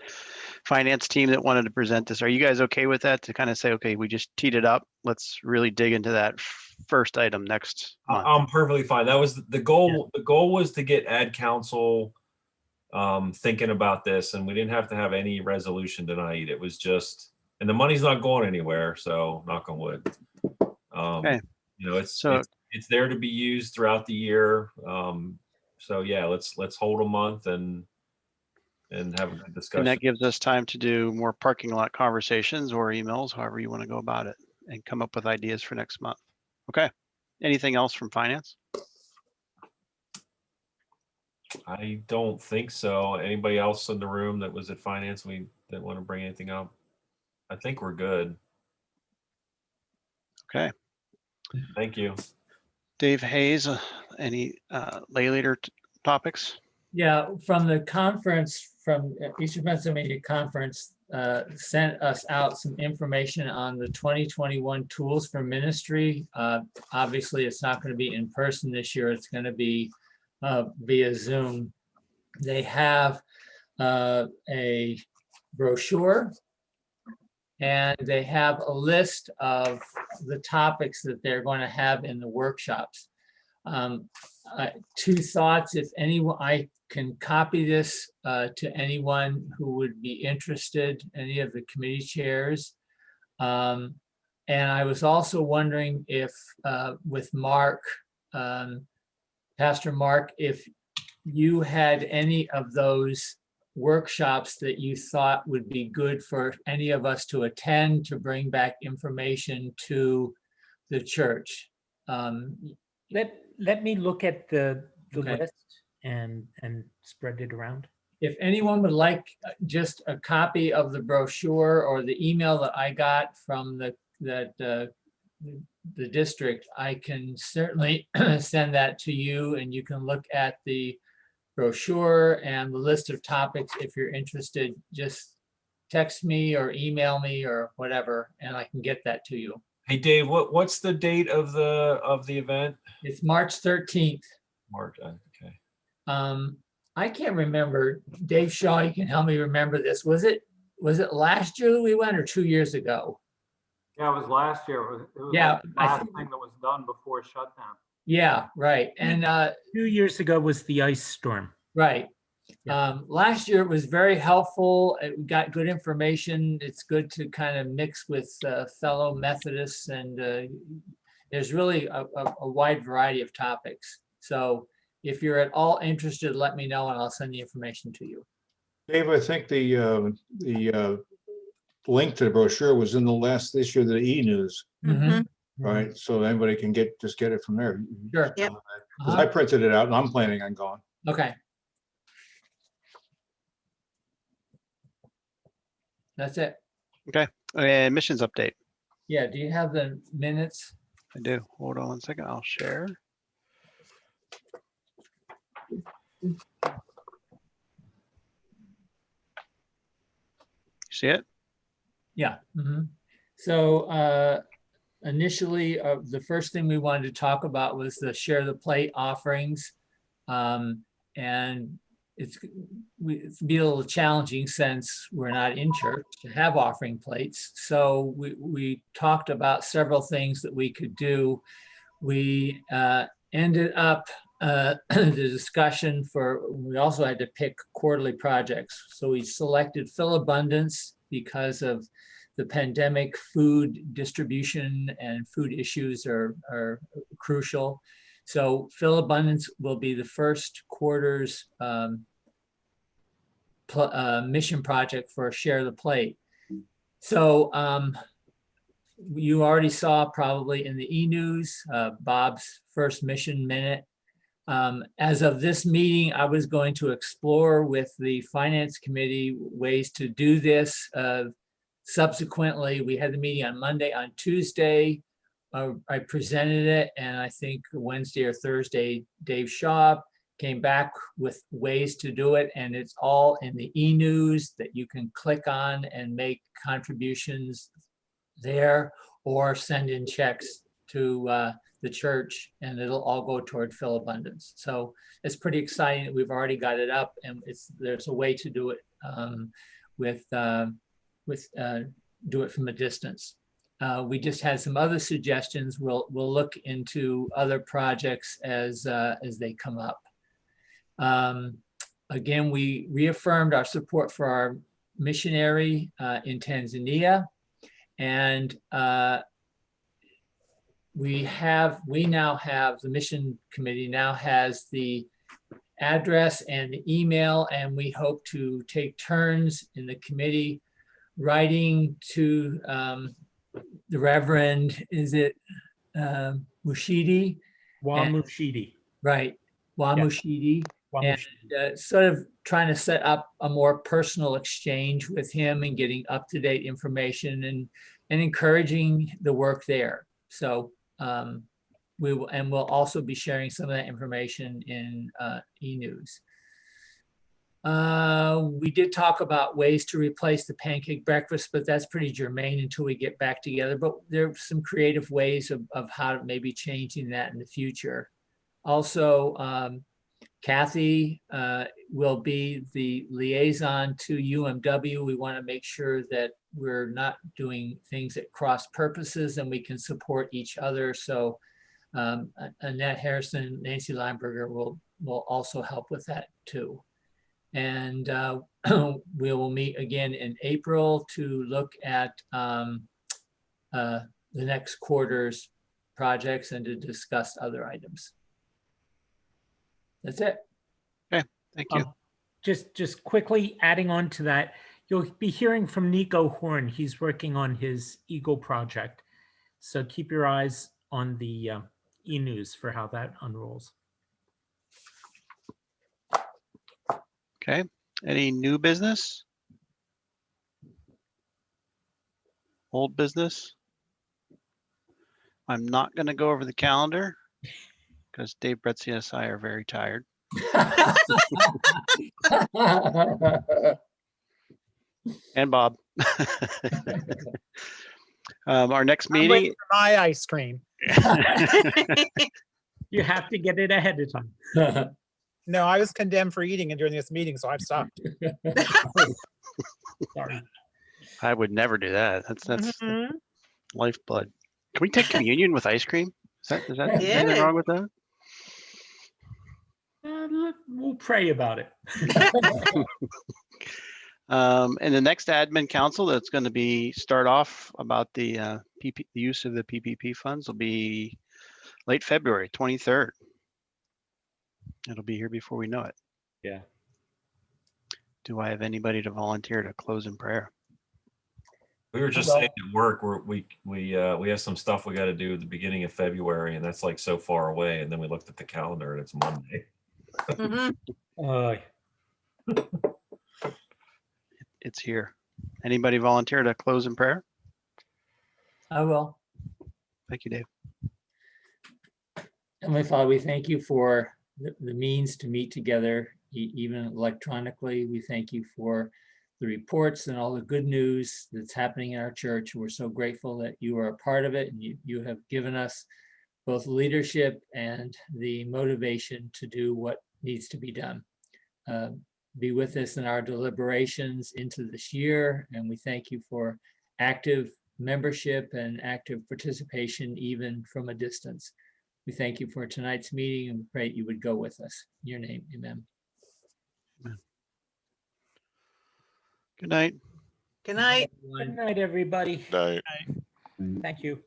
finance team that wanted to present this, are you guys okay with that, to kind of say, okay, we just teed it up, let's really dig into that first item next month? I'm perfectly fine. That was the goal. The goal was to get AdCouncil thinking about this, and we didn't have to have any resolution tonight. It was just, and the money's not going anywhere, so knock on wood. Okay. It's there to be used throughout the year. So yeah, let's hold a month and have a good discussion. And that gives us time to do more parking lot conversations or emails, however you want to go about it, and come up with ideas for next month. Okay. Anything else from finance? I don't think so. Anybody else in the room that was at finance, we didn't want to bring anything up? I think we're good. Okay. Thank you. Dave Hayes, any lay later topics? Yeah, from the conference, from Eastern Pennsylvania Conference, sent us out some information on the 2021 tools for ministry. Obviously, it's not going to be in person this year. It's going to be via Zoom. They have a brochure, and they have a list of the topics that they're going to have in the workshops. Two thoughts: if anyone, I can copy this to anyone who would be interested, any of the committee chairs. And I was also wondering if with Mark, Pastor Mark, if you had any of those workshops that you thought would be good for any of us to attend, to bring back information to the church. Let me look at the Okay. list. and spread it around? If anyone would like just a copy of the brochure or the email that I got from the district, I can certainly send that to you, and you can look at the brochure and the list of topics. If you're interested, just text me or email me or whatever, and I can get that to you. Hey Dave, what's the date of the event? It's March 13th. March, okay. I can't remember. Dave Shaw, you can help me remember this. Was it last year that we went or 2 years ago? Yeah, it was last year. It was Yeah, like the last thing that was done before shutdown. Yeah, right. And 2 years ago was the ice storm. right. Last year it was very helpful. We got good information. It's good to kind of mix with fellow Methodists, and there's really a wide variety of topics. So if you're at all interested, let me know and I'll send the information to you. Dave, I think the link to the brochure was in the last issue of the e-news, Mhm. right? So anybody can just get it from there. Sure. Yep. 'Cause I printed it out and I'm planning on going. Okay. That's it. Okay, and missions update. Yeah, do you have the minutes? I do. Hold on 1 second. I'll share. See it? Yeah. Mhm. So initially, the first thing we wanted to talk about was the share the plate offerings. And it's be a little challenging since we're not in church to have offering plates. So we talked about several things that we could do. We ended up the discussion we also had to pick quarterly projects. So we selected Fill Abundance because of the pandemic. Food distribution and food issues are crucial. So Fill Abundance will be the first quarter's mission project for Share the Plate. So you already saw probably in the e-news, Bob's first mission minute. As of this meeting, I was going to explore with the Finance Committee ways to do this. Subsequently, we had the meeting on Monday. On Tuesday, I presented it, and I think Wednesday or Thursday, Dave Shaw came back with ways to do it, and it's all in the e-news that you can click on and make contributions there or send in checks to the church, and it'll all go toward Fill Abundance. So it's pretty exciting that we've already got it up, and there's a way to do it do it from a distance. We just had some other suggestions. We'll look into other projects as they come up. Again, we reaffirmed our support for our missionary in Tanzania, and we now have the mission committee now has the address and the email, and we hope to take turns in the committee writing to the Reverend, is it Mushidi? Wamushidi. Right, Wamushidi. And sort of trying to set up a more personal exchange with him and getting up-to-date information and encouraging the work there. So we'll also be sharing some of that information in e-news. We did talk about ways to replace the pancake breakfast, but that's pretty germane until we get back together. But there are some creative ways of how to maybe changing that in the future. Also, Kathy will be the liaison to UMW. We want to make sure that we're not doing things at cross purposes and we can support each other. So Annette Harrison, Nancy Lineberger will also help with that too. And we will meet again in April to look at the next quarter's projects and to discuss other items. That's it. Okay, thank you. Just quickly adding on to that, you'll be hearing from Nico Horn. He's working on his Eagle project. So keep your eyes on the e-news for how that unrolls. Okay, any new business? Old business? I'm not gonna go over the calendar because Dave, Betsy, and I are very tired. And Bob. Our next I'm waiting meeting, for my ice cream. You have to get it ahead of time. No, I was condemned for eating it during this meeting, so I've stopped. Sorry. I would never do that. That's Mhm. lifeblood. Can we take communion with ice cream? Is that anything Yeah. wrong with that? We'll pray about it. And the next admin council that's going to be start off about the the use of the PPP funds will be late February 23rd. It'll be here before we know it. Yeah. Do I have anybody to volunteer to close in prayer? We were just Well- saying at work, we have some stuff we got to do at the beginning of February, and that's like so far away. And then we looked at the calendar, and it's Monday. Mhm. It's here. Anybody volunteer to close in prayer? I will. Thank you, Dave. Heavenly Father, we thank you for the means to meet together, even electronically. We thank you for the reports and all the good news that's happening in our church. We're so grateful that you are a part of it, and you have given us both leadership and the motivation to do what needs to be done. Be with us in our deliberations into this year, and we thank you for active membership and active participation, even from a distance. We thank you for tonight's meeting, and we pray you would go with us. In your name, amen. Good night. Good night. Good night, everybody. Night. Thank you.